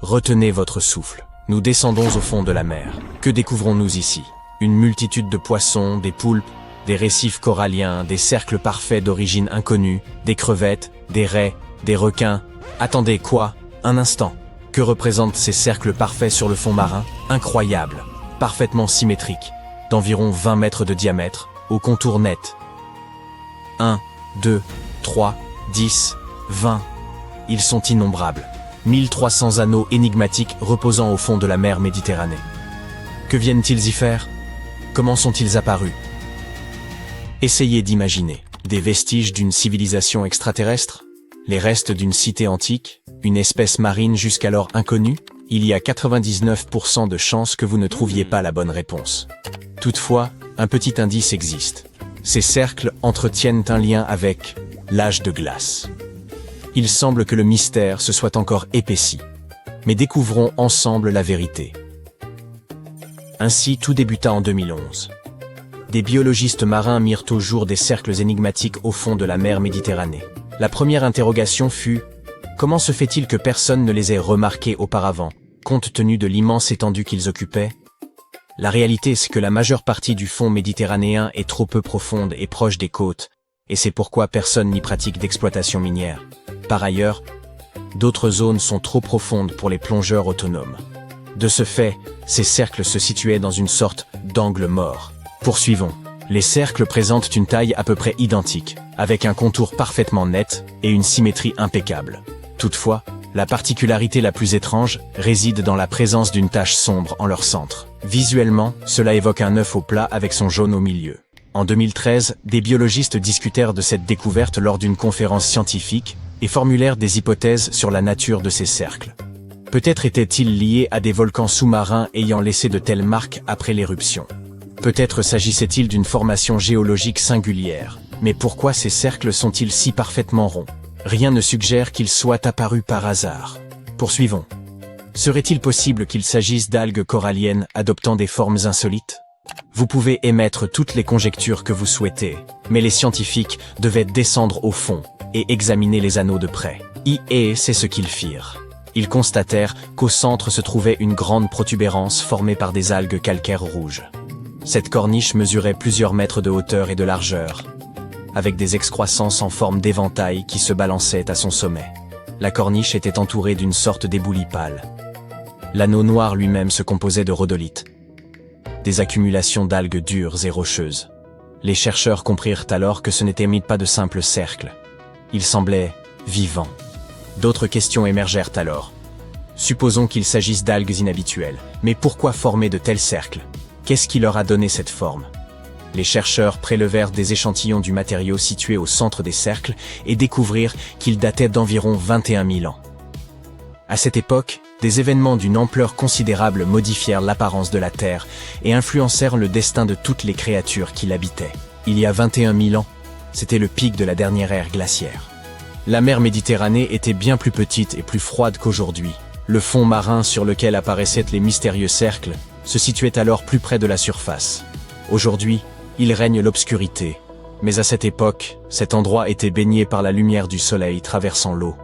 Retenez votre souffle. Nous descendons au fond de la mer. Que découvrons-nous ici? Une multitude de poissons, des poulpes, des récifs coralliens, des cercles parfaits d'origine inconnue, des crevettes, des raies, des requins. Attendez, quoi? Un instant. Que représentent ces cercles parfaits sur le fond marin? Incroyable, parfaitement symétriques, d'environ 20 mètres de diamètre, au contour net. 1, 2, 3, 10, 20. Ils sont innombrables. 1300 anneaux énigmatiques reposant au fond de la mer Méditerranée. Que viennent-ils y faire? Comment sont-ils apparus? Essayez d'imaginer. Des vestiges d'une civilisation extraterrestre? Les restes d'une cité antique? Une espèce marine jusqu'alors inconnue? Il y a 99% de chances que vous ne trouviez pas la bonne réponse. Toutefois, un petit indice existe. Ces cercles entretiennent un lien avec l'âge de glace. Il semble que le mystère se soit encore épaissi. Mais découvrons ensemble la vérité. Ainsi, tout débuta en 2011. Des biologistes marins mirent au jour des cercles énigmatiques au fond de la mer Méditerranée. La première interrogation fut: comment se fait-il que personne ne les ait remarqués auparavant, compte tenu de l'immense étendue qu'ils occupaient? La réalité, c'est que la majeure partie du fond méditerranéen est trop peu profonde et proche des côtes, et c'est pourquoi personne n'y pratique d'exploitation minière. Par ailleurs, d'autres zones sont trop profondes pour les plongeurs autonomes. De ce fait, ces cercles se situaient dans une sorte d'angle mort. Poursuivons. Les cercles présentent une taille à peu près identique, avec un contour parfaitement net et une symétrie impeccable. Toutefois, la particularité la plus étrange réside dans la présence d'une tache sombre en leur centre. Visuellement, cela évoque un œuf au plat avec son jaune au milieu. En 2013, des biologistes discutèrent de cette découverte lors d'une conférence scientifique et formulèrent des hypothèses sur la nature de ces cercles. Peut-être étaient-ils liés à des volcans sous-marins ayant laissé de telles marques après l'éruption. Peut-être s'agissait-il d'une formation géologique singulière. Mais pourquoi ces cercles sont-ils si parfaitement ronds? Rien ne suggère qu'ils soient apparus par hasard. Poursuivons. Serait-il possible qu'il s'agisse d'algues coralliennes adoptant des formes insolites? Vous pouvez émettre toutes les conjectures que vous souhaitez, mais les scientifiques devaient descendre au fond et examiner les anneaux de près. Et c'est ce qu'ils firent. Ils constatèrent qu'au centre se trouvait une grande protubérance formée par des algues calcaires rouges. Cette corniche mesurait plusieurs mètres de hauteur et de largeur, avec des excroissances en forme d'éventail qui se balançaient à son sommet. La corniche était entourée d'une sorte d'éboulis pâle. L'anneau noir lui-même se composait de rhodolite, des accumulations d'algues dures et rocheuses. Les chercheurs comprirent alors que ce n'était pas de simples cercles. Ils semblaient vivants. D'autres questions émergèrent alors. Supposons qu'il s'agisse d'algues inhabituelles. Mais pourquoi former de tels cercles? Qu'est-ce qui leur a donné cette forme? Les chercheurs prélevèrent des échantillons du matériau situé au centre des cercles et découvrirent qu'ils dataient d'environ 21 000 ans. À cette époque, des événements d'une ampleur considérable modifièrent l'apparence de la Terre et influencèrent le destin de toutes les créatures qui l'habitaient. Il y a 21 000 ans, c'était le pic de la dernière ère glaciaire. La mer Méditerranée était bien plus petite et plus froide qu'aujourd'hui. Le fond marin sur lequel apparaissaient les mystérieux cercles se situait alors plus près de la surface. Aujourd'hui, il règne l'obscurité, mais à cette époque, cet endroit était baigné par la lumière du soleil traversant l'eau.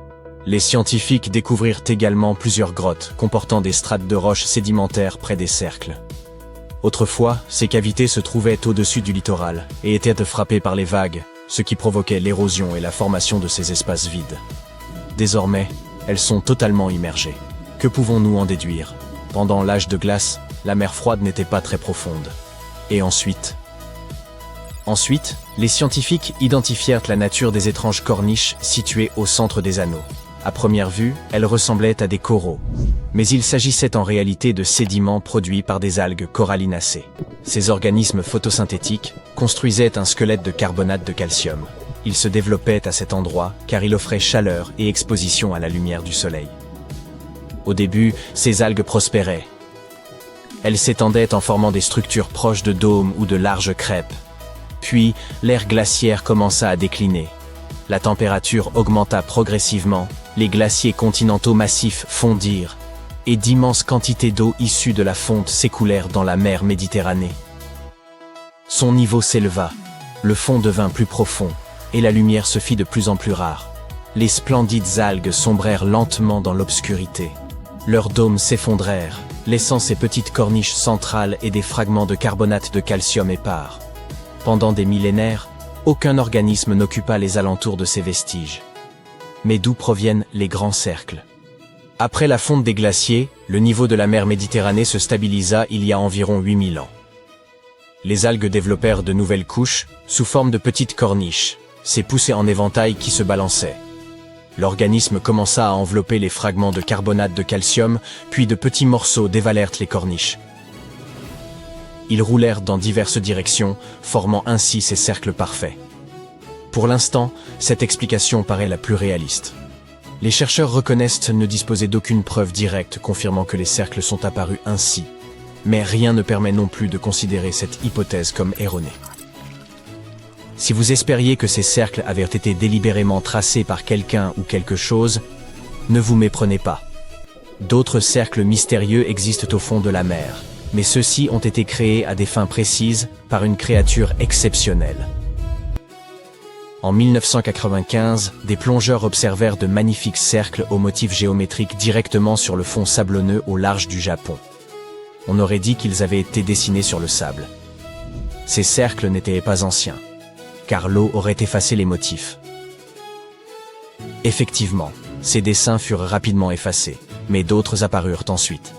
Les scientifiques découvrirent également plusieurs grottes comportant des strates de roches sédimentaires près des cercles. Autrefois, ces cavités se trouvaient au-dessus du littoral et étaient frappées par les vagues, ce qui provoquait l'érosion et la formation de ces espaces vides. Désormais, elles sont totalement immergées. Que pouvons-nous en déduire? Pendant l'âge de glace, la mer froide n'était pas très profonde. Et ensuite, les scientifiques identifièrent la nature des étranges corniches situées au centre des anneaux. À première vue, elles ressemblaient à des coraux. Mais il s'agissait en réalité de sédiments produits par des algues corallinacées. Ces organismes photosynthétiques construisaient un squelette de carbonate de calcium. Ils se développaient à cet endroit car il offrait chaleur et exposition à la lumière du soleil. Au début, ces algues prospéraient. Elles s'étendaient en formant des structures proches de dômes ou de larges crêpes. Puis, l'ère glaciaire commença à décliner. La température augmenta progressivement, les glaciers continentaux massifs fondirent, et d'immenses quantités d'eau issues de la fonte s'écoulèrent dans la mer Méditerranée. Son niveau s'éleva, le fond devint plus profond, et la lumière se fit de plus en plus rare. Les splendides algues sombrèrent lentement dans l'obscurité. Leurs dômes s'effondrèrent, laissant ces petites corniches centrales et des fragments de carbonate de calcium épars. Pendant des millénaires, aucun organisme n'occupa les alentours de ces vestiges. Mais d'où proviennent les grands cercles? Après la fonte des glaciers, le niveau de la mer Méditerranée se stabilisa il y a environ 8000 ans. Les algues développèrent de nouvelles couches, sous forme de petites corniches, ces poussées en éventail qui se balançaient. L'organisme commença à envelopper les fragments de carbonate de calcium, puis de petits morceaux dévalèrent les corniches. Ils roulèrent dans diverses directions, formant ainsi ces cercles parfaits. Pour l'instant, cette explication paraît la plus réaliste. Les chercheurs reconnaissent ne disposer d'aucune preuve directe confirmant que les cercles sont apparus ainsi, mais rien ne permet non plus de considérer cette hypothèse comme erronée. Si vous espériez que ces cercles avaient été délibérément tracés par quelqu'un ou quelque chose, ne vous méprenez pas. D'autres cercles mystérieux existent au fond de la mer, mais ceux-ci ont été créés à des fins précises par une créature exceptionnelle. En 1995, des plongeurs observèrent de magnifiques cercles aux motifs géométriques directement sur le fond sablonneux au large du Japon. On aurait dit qu'ils avaient été dessinés sur le sable. Ces cercles n'étaient pas anciens, car l'eau aurait effacé les motifs. Effectivement, ces dessins furent rapidement effacés, mais d'autres apparurent ensuite.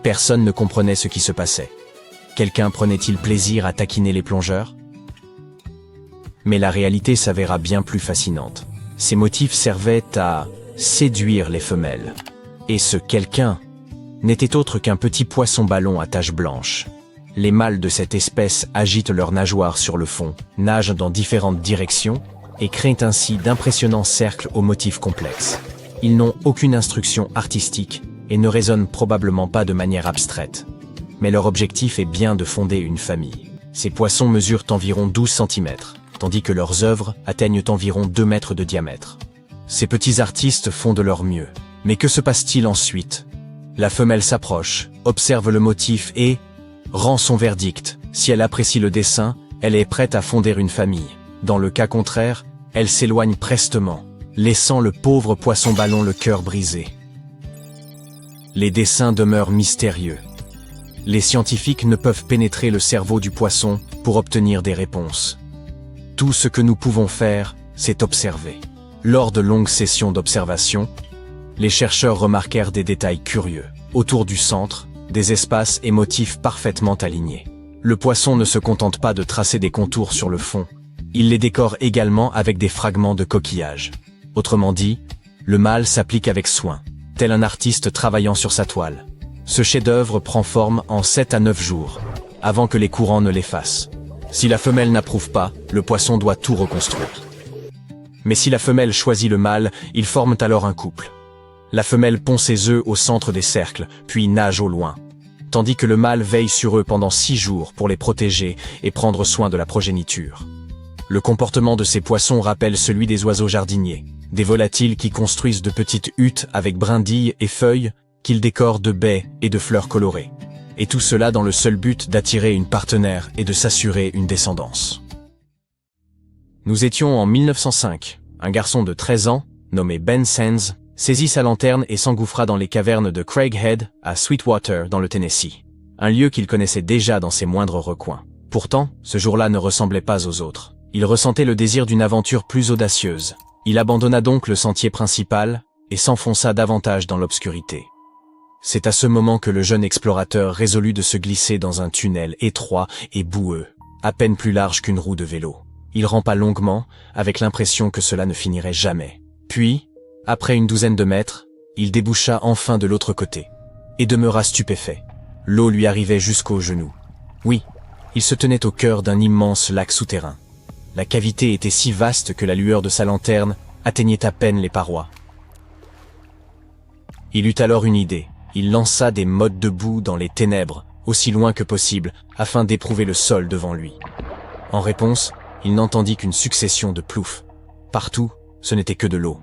Personne ne comprenait ce qui se passait. Quelqu'un prenait-il plaisir à taquiner les plongeurs? Mais la réalité s'avéra bien plus fascinante. Ces motifs servaient à séduire les femelles. Et ce quelqu'un n'était autre qu'un petit poisson-ballon à taches blanches. Les mâles de cette espèce agitent leurs nageoires sur le fond, nagent dans différentes directions et créent ainsi d'impressionnants cercles aux motifs complexes. Ils n'ont aucune instruction artistique et ne raisonnent probablement pas de manière abstraite. Mais leur objectif est bien de fonder une famille. Ces poissons mesurent environ 12 cm, tandis que leurs œuvres atteignent environ 2 mètres de diamètre. Ces petits artistes font de leur mieux. Mais que se passe-t-il ensuite? La femelle s'approche, observe le motif et rend son verdict. Si elle apprécie le dessin, elle est prête à fonder une famille. Dans le cas contraire, elle s'éloigne prestement, laissant le pauvre poisson-ballon le cœur brisé. Les dessins demeurent mystérieux. Les scientifiques ne peuvent pénétrer le cerveau du poisson pour obtenir des réponses. Tout ce que nous pouvons faire, c'est observer. Lors de longues sessions d'observation, les chercheurs remarquèrent des détails curieux. Autour du centre, des espaces et motifs parfaitement alignés. Le poisson ne se contente pas de tracer des contours sur le fond, il les décore également avec des fragments de coquillages. Autrement dit, le mâle s'applique avec soin, tel un artiste travaillant sur sa toile. Ce chef-d'œuvre prend forme en 7 à 9 jours, avant que les courants ne l'effacent. Si la femelle n'approuve pas, le poisson doit tout reconstruire. Mais si la femelle choisit le mâle, ils forment alors un couple. La femelle pond ses œufs au centre des cercles, puis nage au loin, tandis que le mâle veille sur eux pendant 6 jours pour les protéger et prendre soin de la progéniture. Le comportement de ces poissons rappelle celui des oiseaux jardiniers, des volatiles qui construisent de petites huttes avec brindilles et feuilles qu'ils décorent de baies et de fleurs colorées. Et tout cela dans le seul but d'attirer une partenaire et de s'assurer une descendance. Nous étions en 1905. Un garçon de 13 ans, nommé Ben Sands, saisit sa lanterne et s'engouffra dans les cavernes de Craighead, à Sweetwater, dans le Tennessee. Un lieu qu'il connaissait déjà dans ses moindres recoins. Pourtant, ce jour-là ne ressemblait pas aux autres. Il ressentait le désir d'une aventure plus audacieuse. Il abandonna donc le sentier principal et s'enfonça davantage dans l'obscurité. C'est à ce moment que le jeune explorateur résolut de se glisser dans un tunnel étroit et boueux, à peine plus large qu'une roue de vélo. Il rampa longuement, avec l'impression que cela ne finirait jamais. Puis, après une douzaine de mètres, il déboucha enfin de l'autre côté, et demeura stupéfait. L'eau lui arrivait jusqu'aux genoux. Oui, il se tenait au cœur d'un immense lac souterrain. La cavité était si vaste que la lueur de sa lanterne atteignait à peine les parois. Il eut alors une idée. Il lança des mottes de boue dans les ténèbres, aussi loin que possible, afin d'éprouver le sol devant lui. En réponse, il n'entendit qu'une succession de ploufs. Partout, ce n'était que de l'eau.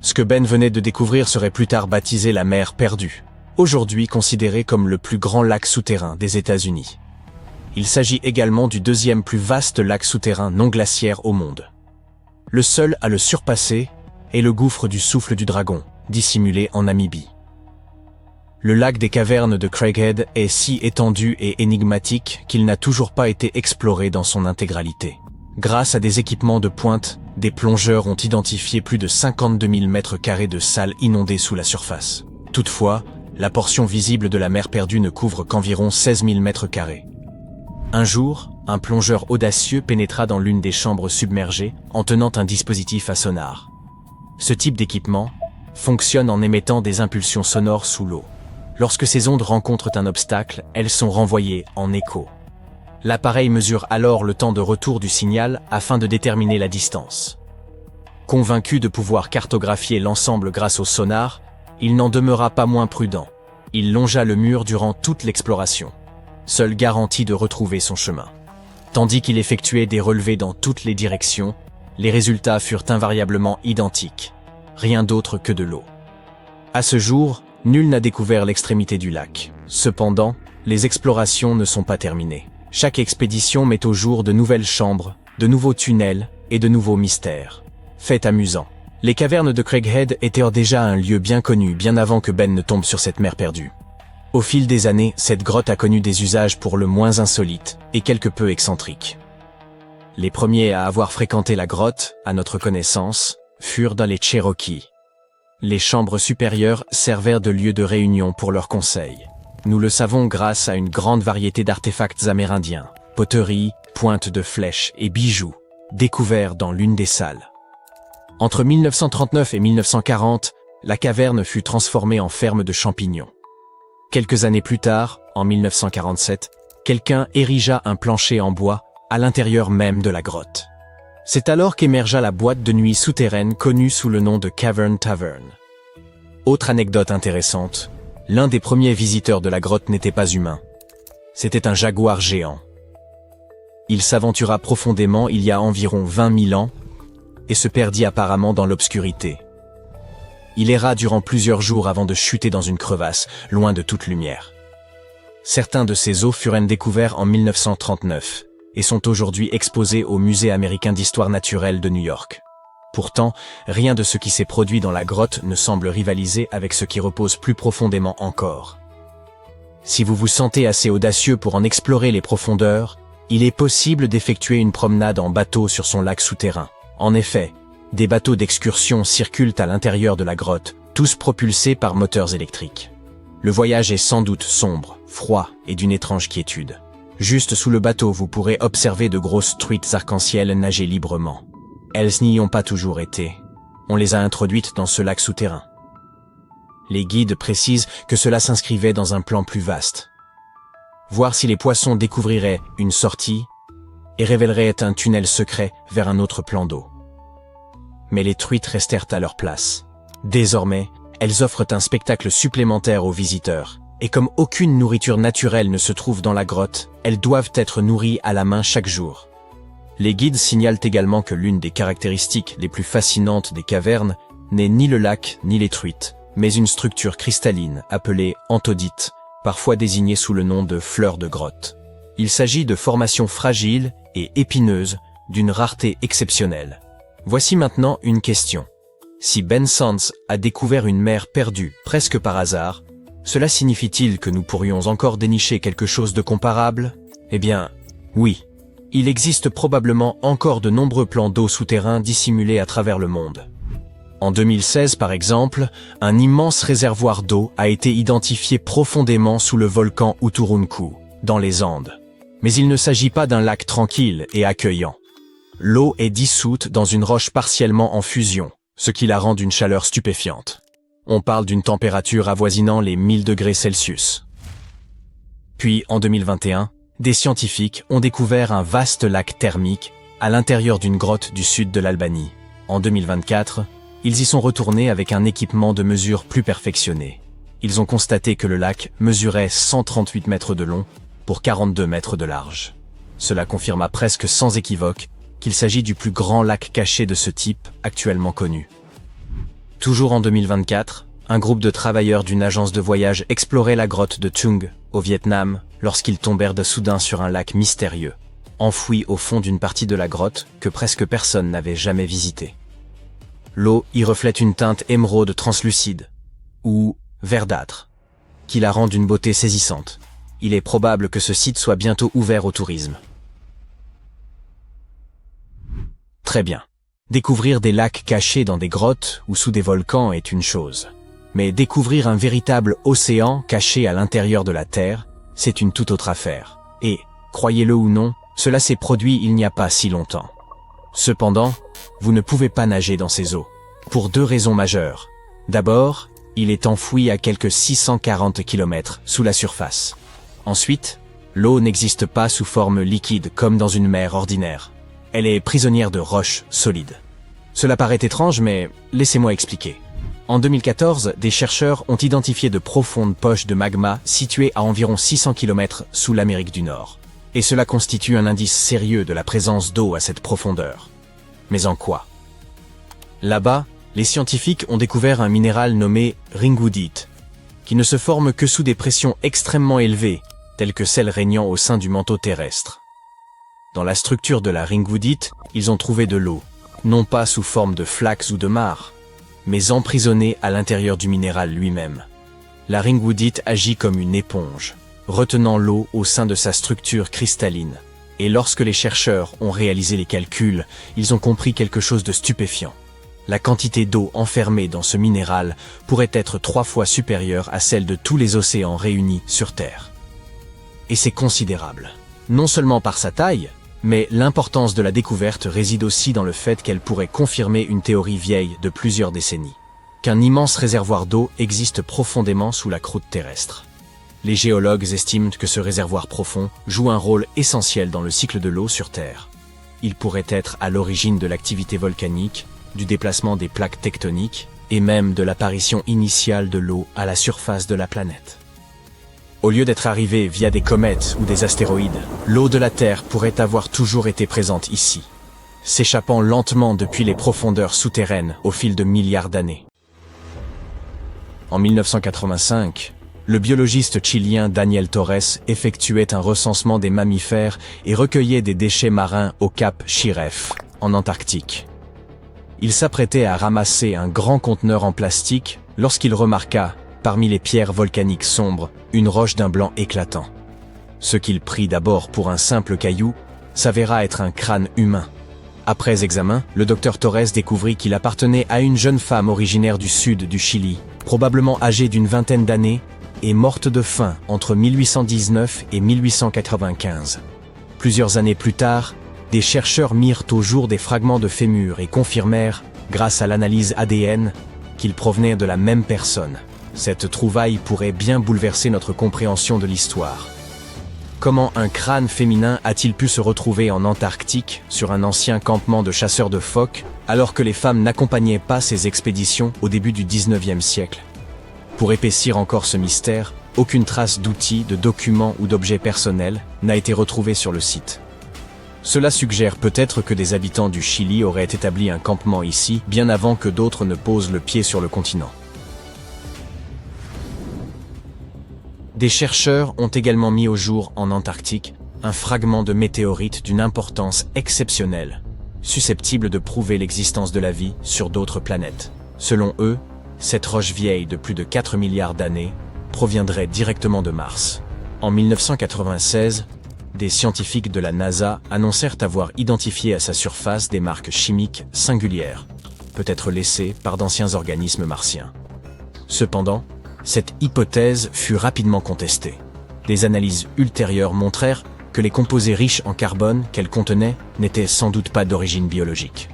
Ce que Ben venait de découvrir serait plus tard baptisé la mer perdue, aujourd'hui considéré comme le plus grand lac souterrain des États-Unis. Il s'agit également du deuxième plus vaste lac souterrain non glaciaire au monde. Le seul à le surpasser est le gouffre du souffle du dragon, dissimulé en Namibie. Le lac des cavernes de Craighead est si étendu et énigmatique qu'il n'a toujours pas été exploré dans son intégralité. Grâce à des équipements de pointe, des plongeurs ont identifié plus de 52 000 mètres carrés de salles inondées sous la surface. Toutefois, la portion visible de la mer perdue ne couvre qu'environ 16 000 mètres carrés. Un jour, un plongeur audacieux pénétra dans l'une des chambres submergées en tenant un dispositif à sonar. Ce type d'équipement fonctionne en émettant des impulsions sonores sous l'eau. Lorsque ces ondes rencontrent un obstacle, elles sont renvoyées en écho. L'appareil mesure alors le temps de retour du signal afin de déterminer la distance. Convaincu de pouvoir cartographier l'ensemble grâce au sonar, il n'en demeura pas moins prudent. Il longea le mur durant toute l'exploration, seule garantie de retrouver son chemin. Tandis qu'il effectuait des relevés dans toutes les directions, les résultats furent invariablement identiques. Rien d'autre que de l'eau. À ce jour, nul n'a découvert l'extrémité du lac. Cependant, les explorations ne sont pas terminées. Chaque expédition met au jour de nouvelles chambres, de nouveaux tunnels et de nouveaux mystères. Fait amusant. Les cavernes de Craighead étaient déjà un lieu bien connu bien avant que Ben ne tombe sur cette mer perdue. Au fil des années, cette grotte a connu des usages pour le moins insolites et quelque peu excentriques. Les premiers à avoir fréquenté la grotte, à notre connaissance, furent dans les Cherokees. Les chambres supérieures servirent de lieu de réunion pour leurs conseils. Nous le savons grâce à une grande variété d'artefacts amérindiens, poteries, pointes de flèches et bijoux, découverts dans l'une des salles. Entre 1939 et 1940, la caverne fut transformée en ferme de champignons. Quelques années plus tard, en 1947, quelqu'un érigea un plancher en bois à l'intérieur même de la grotte. C'est alors qu'émergea la boîte de nuit souterraine connue sous le nom de Cavern Tavern. Autre anecdote intéressante, l'un des premiers visiteurs de la grotte n'était pas humain. C'était un jaguar géant. Il s'aventura profondément il y a environ 20 000 ans et se perdit apparemment dans l'obscurité. Il erra durant plusieurs jours avant de chuter dans une crevasse, loin de toute lumière. Certains de ses os furent découverts en 1939. Et sont aujourd'hui exposés au Musée américain d'histoire naturelle de New York. Pourtant, rien de ce qui s'est produit dans la grotte ne semble rivaliser avec ce qui repose plus profondément encore. Si vous vous sentez assez audacieux pour en explorer les profondeurs, il est possible d'effectuer une promenade en bateau sur son lac souterrain. En effet, des bateaux d'excursion circulent à l'intérieur de la grotte, tous propulsés par moteurs électriques. Le voyage est sans doute sombre, froid et d'une étrange quiétude. Juste sous le bateau, vous pourrez observer de grosses truites arc-en-ciel nager librement. Elles n'y ont pas toujours été. On les a introduites dans ce lac souterrain. Les guides précisent que cela s'inscrivait dans un plan plus vaste. Voir si les poissons découvriraient une sortie et révéleraient un tunnel secret vers un autre plan d'eau. Mais les truites restèrent à leur place. Désormais, elles offrent un spectacle supplémentaire aux visiteurs. Et comme aucune nourriture naturelle ne se trouve dans la grotte, elles doivent être nourries à la main chaque jour. Les guides signalent également que l'une des caractéristiques les plus fascinantes des cavernes n'est ni le lac ni les truites, mais une structure cristalline appelée anthodite, parfois désignée sous le nom de fleurs de grotte. Il s'agit de formations fragiles et épineuses d'une rareté exceptionnelle. Voici maintenant une question. Si Ben Sands a découvert une mer perdue presque par hasard, cela signifie-t-il que nous pourrions encore dénicher quelque chose de comparable? Eh bien, oui. Il existe probablement encore de nombreux plans d'eau souterrains dissimulés à travers le monde. En 2016, par exemple, un immense réservoir d'eau a été identifié profondément sous le volcan Uturuncu, dans les Andes. Mais il ne s'agit pas d'un lac tranquille et accueillant. L'eau est dissoute dans une roche partiellement en fusion, ce qui la rend d'une chaleur stupéfiante. On parle d'une température avoisinant les 1000 degrés Celsius. Puis, en 2021, des scientifiques ont découvert un vaste lac thermique à l'intérieur d'une grotte du sud de l'Albanie. En 2024, ils y sont retournés avec un équipement de mesure plus perfectionné. Ils ont constaté que le lac mesurait 138 mètres de long pour 42 mètres de large. Cela confirma presque sans équivoque qu'il s'agit du plus grand lac caché de ce type actuellement connu. Toujours en 2024, un groupe de travailleurs d'une agence de voyage explorait la grotte de Chung, au Vietnam, lorsqu'ils tombèrent de soudain sur un lac mystérieux, enfoui au fond d'une partie de la grotte que presque personne n'avait jamais visitée. L'eau y reflète une teinte émeraude translucide, ou verdâtre. qui la rend d'une beauté saisissante. Il est probable que ce site soit bientôt ouvert au tourisme. Très bien. Découvrir des lacs cachés dans des grottes ou sous des volcans est une chose. Mais découvrir un véritable océan caché à l'intérieur de la Terre, c'est une toute autre affaire. Et, croyez-le ou non, cela s'est produit il n'y a pas si longtemps. Cependant, vous ne pouvez pas nager dans ces eaux, pour deux raisons majeures. D'abord, il est enfoui à quelques 640 km sous la surface. Ensuite, l'eau n'existe pas sous forme liquide comme dans une mer ordinaire. Elle est prisonnière de roches solides. Cela paraît étrange, mais laissez-moi expliquer. En 2014, des chercheurs ont identifié de profondes poches de magma situées à environ 600 km sous l'Amérique du Nord. Et cela constitue un indice sérieux de la présence d'eau à cette profondeur. Mais en quoi? Là-bas, les scientifiques ont découvert un minéral nommé ringwoodite, qui ne se forme que sous des pressions extrêmement élevées, telles que celles régnant au sein du manteau terrestre. Dans la structure de la ringwoodite, ils ont trouvé de l'eau, non pas sous forme de flaques ou de mares, mais emprisonnée à l'intérieur du minéral lui-même. La ringwoodite agit comme une éponge, retenant l'eau au sein de sa structure cristalline. Et lorsque les chercheurs ont réalisé les calculs, ils ont compris quelque chose de stupéfiant. La quantité d'eau enfermée dans ce minéral pourrait être 3 fois supérieure à celle de tous les océans réunis sur Terre. Et c'est considérable. Non seulement par sa taille, mais l'importance de la découverte réside aussi dans le fait qu'elle pourrait confirmer une théorie vieille de plusieurs décennies, qu'un immense réservoir d'eau existe profondément sous la croûte terrestre. Les géologues estiment que ce réservoir profond joue un rôle essentiel dans le cycle de l'eau sur Terre. Il pourrait être à l'origine de l'activité volcanique, du déplacement des plaques tectoniques et même de l'apparition initiale de l'eau à la surface de la planète. Au lieu d'être arrivée via des comètes ou des astéroïdes, l'eau de la Terre pourrait avoir toujours été présente ici, s'échappant lentement depuis les profondeurs souterraines au fil de milliards d'années. En 1985, le biologiste chilien Daniel Torres effectuait un recensement des mammifères et recueillait des déchets marins au cap Shiref, en Antarctique. Il s'apprêtait à ramasser un grand conteneur en plastique lorsqu'il remarqua, parmi les pierres volcaniques sombres, une roche d'un blanc éclatant. Ce qu'il prit d'abord pour un simple caillou s'avéra être un crâne humain. Après examen, le docteur Torres découvrit qu'il appartenait à une jeune femme originaire du sud du Chili, probablement âgée d'une vingtaine d'années, et morte de faim entre 1819 et 1895. Plusieurs années plus tard, des chercheurs mirent au jour des fragments de fémur et confirmèrent, grâce à l'analyse ADN, qu'ils provenaient de la même personne. Cette trouvaille pourrait bien bouleverser notre compréhension de l'histoire. Comment un crâne féminin a-t-il pu se retrouver en Antarctique, sur un ancien campement de chasseurs de phoques, alors que les femmes n'accompagnaient pas ces expéditions au début du XIXe siècle? Pour épaissir encore ce mystère, aucune trace d'outils, de documents ou d'objets personnels n'a été retrouvée sur le site. Cela suggère peut-être que des habitants du Chili auraient établi un campement ici, bien avant que d'autres ne posent le pied sur le continent. Des chercheurs ont également mis au jour en Antarctique un fragment de météorite d'une importance exceptionnelle, susceptible de prouver l'existence de la vie sur d'autres planètes. Selon eux, cette roche vieille de plus de 4 milliards d'années proviendrait directement de Mars. En 1996, des scientifiques de la NASA annoncèrent avoir identifié à sa surface des marques chimiques singulières, peut-être laissées par d'anciens organismes martiens. Cependant, cette hypothèse fut rapidement contestée. Des analyses ultérieures montrèrent que les composés riches en carbone qu'elle contenait n'étaient sans doute pas d'origine biologique.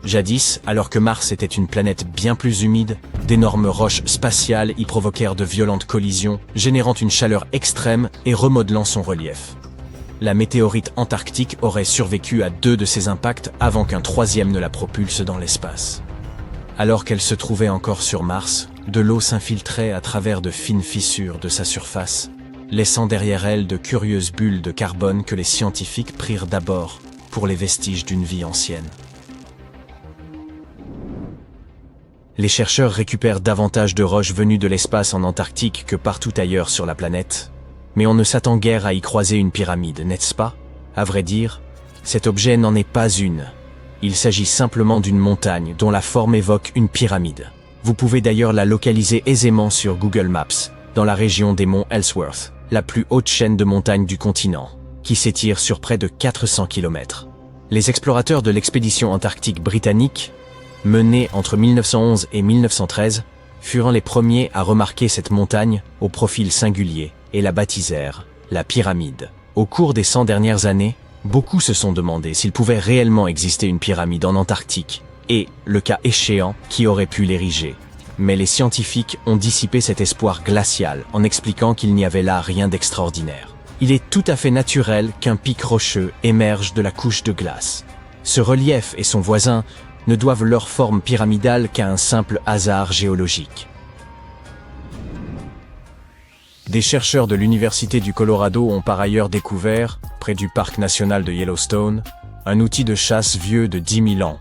Jadis, alors que Mars était une planète bien plus humide, d'énormes roches spatiales y provoquèrent de violentes collisions, générant une chaleur extrême et remodelant son relief. La météorite antarctique aurait survécu à 2 de ces impacts avant qu'un troisième ne la propulse dans l'espace. Alors qu'elle se trouvait encore sur Mars, de l'eau s'infiltrait à travers de fines fissures de sa surface, laissant derrière elle de curieuses bulles de carbone que les scientifiques prirent d'abord pour les vestiges d'une vie ancienne. Les chercheurs récupèrent davantage de roches venues de l'espace en Antarctique que partout ailleurs sur la planète, mais on ne s'attend guère à y croiser une pyramide, n'est-ce pas? À vrai dire, cet objet n'en est pas une. Il s'agit simplement d'une montagne dont la forme évoque une pyramide. Vous pouvez d'ailleurs la localiser aisément sur Google Maps, dans la région des monts Ellsworth, la plus haute chaîne de montagnes du continent, qui s'étire sur près de 400 km. Les explorateurs de l'expédition antarctique britannique, menée entre 1911 et 1913, furent les premiers à remarquer cette montagne au profil singulier et la baptisèrent la pyramide. Au cours des 100 dernières années, beaucoup se sont demandé s'il pouvait réellement exister une pyramide en Antarctique et, le cas échéant, qui aurait pu l'ériger. Mais les scientifiques ont dissipé cet espoir glacial en expliquant qu'il n'y avait là rien d'extraordinaire. Il est tout à fait naturel qu'un pic rocheux émerge de la couche de glace. Ce relief et son voisin ne doivent leur forme pyramidale qu'à un simple hasard géologique. Des chercheurs de l'Université du Colorado ont par ailleurs découvert, près du parc national de Yellowstone, un outil de chasse vieux de 10 000 ans.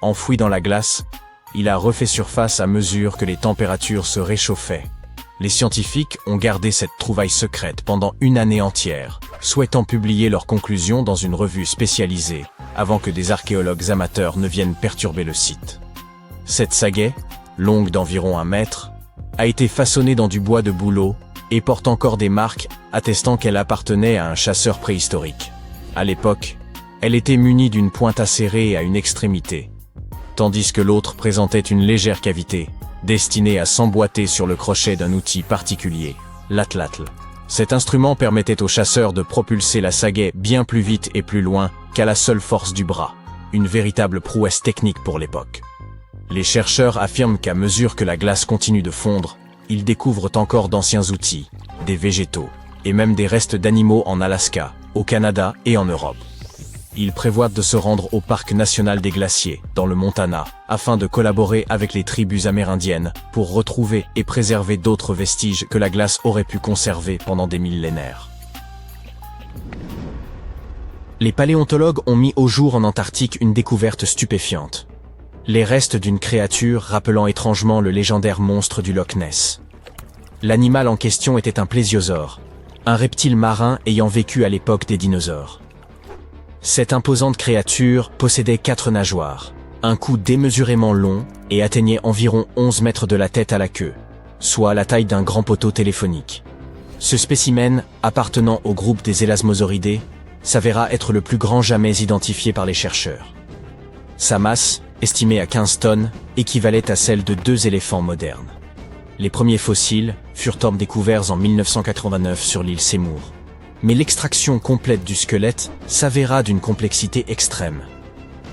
Enfoui dans la glace, il a refait surface à mesure que les températures se réchauffaient. Les scientifiques ont gardé cette trouvaille secrète pendant une année entière, souhaitant publier leurs conclusions dans une revue spécialisée, avant que des archéologues amateurs ne viennent perturber le site. Cette sagaie, longue d'environ 1 mètre, a été façonnée dans du bois de bouleau et porte encore des marques attestant qu'elle appartenait à un chasseur préhistorique. À l'époque, elle était munie d'une pointe acérée à une extrémité, tandis que l'autre présentait une légère cavité, destinée à s'emboîter sur le crochet d'un outil particulier, l'atlatl. Cet instrument permettait aux chasseurs de propulser la sagaie bien plus vite et plus loin qu'à la seule force du bras, une véritable prouesse technique pour l'époque. Les chercheurs affirment qu'à mesure que la glace continue de fondre, ils découvrent encore d'anciens outils, des végétaux, et même des restes d'animaux en Alaska, au Canada et en Europe. Ils prévoient de se rendre au Parc national des glaciers, dans le Montana, afin de collaborer avec les tribus amérindiennes pour retrouver et préserver d'autres vestiges que la glace aurait pu conserver pendant des millénaires. Les paléontologues ont mis au jour en Antarctique une découverte stupéfiante. Les restes d'une créature rappelant étrangement le légendaire monstre du Loch Ness. L'animal en question était un plésiosaure, un reptile marin ayant vécu à l'époque des dinosaures. Cette imposante créature possédait 4 nageoires, un cou démesurément long et atteignait environ 11 mètres de la tête à la queue, soit la taille d'un grand poteau téléphonique. Ce spécimen, appartenant au groupe des Elasmosauridés, s'avéra être le plus grand jamais identifié par les chercheurs. Sa masse, estimée à 15 tonnes, équivalait à celle de 2 éléphants modernes. Les premiers fossiles furent découverts en 1989 sur l'île Seymour. Mais l'extraction complète du squelette s'avéra d'une complexité extrême.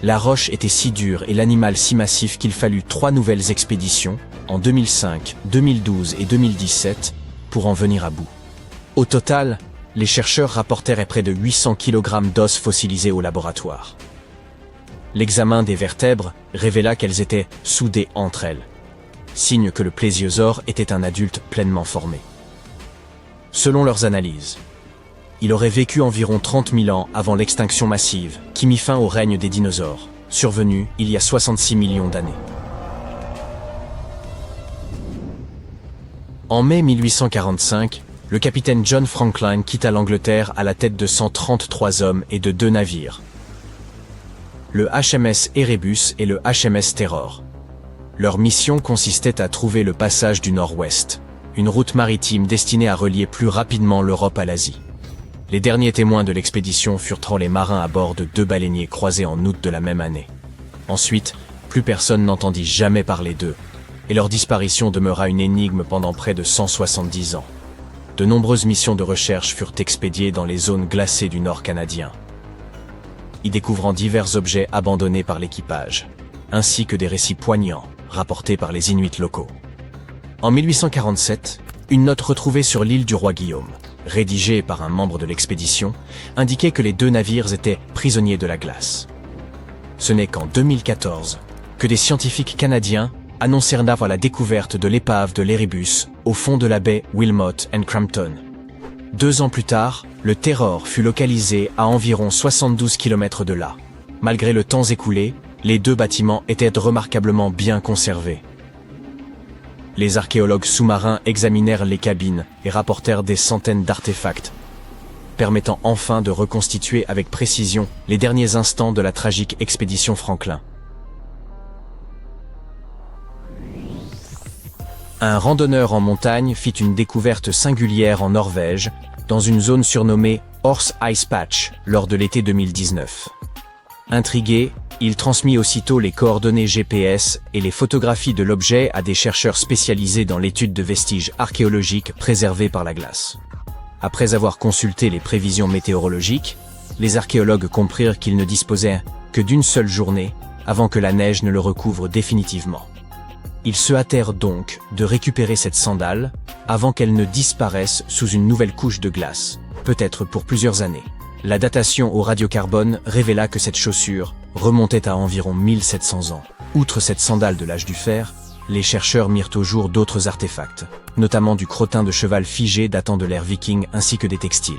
La roche était si dure et l'animal si massif qu'il fallut 3 nouvelles expéditions, en 2005, 2012 et 2017, pour en venir à bout. Au total, les chercheurs rapportèrent près de 800 kg d'os fossilisés au laboratoire. L'examen des vertèbres révéla qu'elles étaient soudées entre elles, signe que le plésiosaure était un adulte pleinement formé. Selon leurs analyses, il aurait vécu environ 30 000 ans avant l'extinction massive, qui mit fin au règne des dinosaures, survenu il y a 66 millions d'années. En mai 1845, le capitaine John Franklin quitta l'Angleterre à la tête de 133 hommes et de 2 navires, le HMS Erebus et le HMS Terror. Leur mission consistait à trouver le passage du Nord-Ouest, une route maritime destinée à relier plus rapidement l'Europe à l'Asie. Les derniers témoins de l'expédition furent les marins à bord de 2 baleiniers croisés en août de la même année. Ensuite, plus personne n'entendit jamais parler d'eux, et leur disparition demeura une énigme pendant près de 170 ans. De nombreuses missions de recherche furent expédiées dans les zones glacées du nord canadien, y découvrant divers objets abandonnés par l'équipage, ainsi que des récits poignants rapportés par les Inuits locaux. En 1847, une note retrouvée sur l'île du Roi Guillaume, rédigée par un membre de l'expédition, indiquait que les 2 navires étaient prisonniers de la glace. Ce n'est qu'en 2014 que des scientifiques canadiens annoncèrent la découverte de l'épave de l'Erebus au fond de la baie Wilmot and Crampton. 2 ans plus tard, le Terror fut localisé à environ 72 km de là. Malgré le temps écoulé, les 2 bâtiments étaient remarquablement bien conservés. Les archéologues sous-marins examinèrent les cabines et rapportèrent des centaines d'artefacts, permettant enfin de reconstituer avec précision les derniers instants de la tragique expédition Franklin. Un randonneur en montagne fit une découverte singulière en Norvège, dans une zone surnommée Horse Ice Patch, lors de l'été 2019. Intrigué, il transmit aussitôt les coordonnées GPS et les photographies de l'objet à des chercheurs spécialisés dans l'étude de vestiges archéologiques préservés par la glace. Après avoir consulté les prévisions météorologiques, les archéologues comprirent qu'ils ne disposaient que d'une seule journée avant que la neige ne le recouvre définitivement. Ils se hâtèrent donc de récupérer cette sandale avant qu'elle ne disparaisse sous une nouvelle couche de glace, peut-être pour plusieurs années. La datation au radiocarbone révéla que cette chaussure remontait à environ 1700 ans. Outre cette sandale de l'âge du fer, les chercheurs mirent au jour d'autres artefacts, notamment du crottin de cheval figé datant de l'ère viking ainsi que des textiles.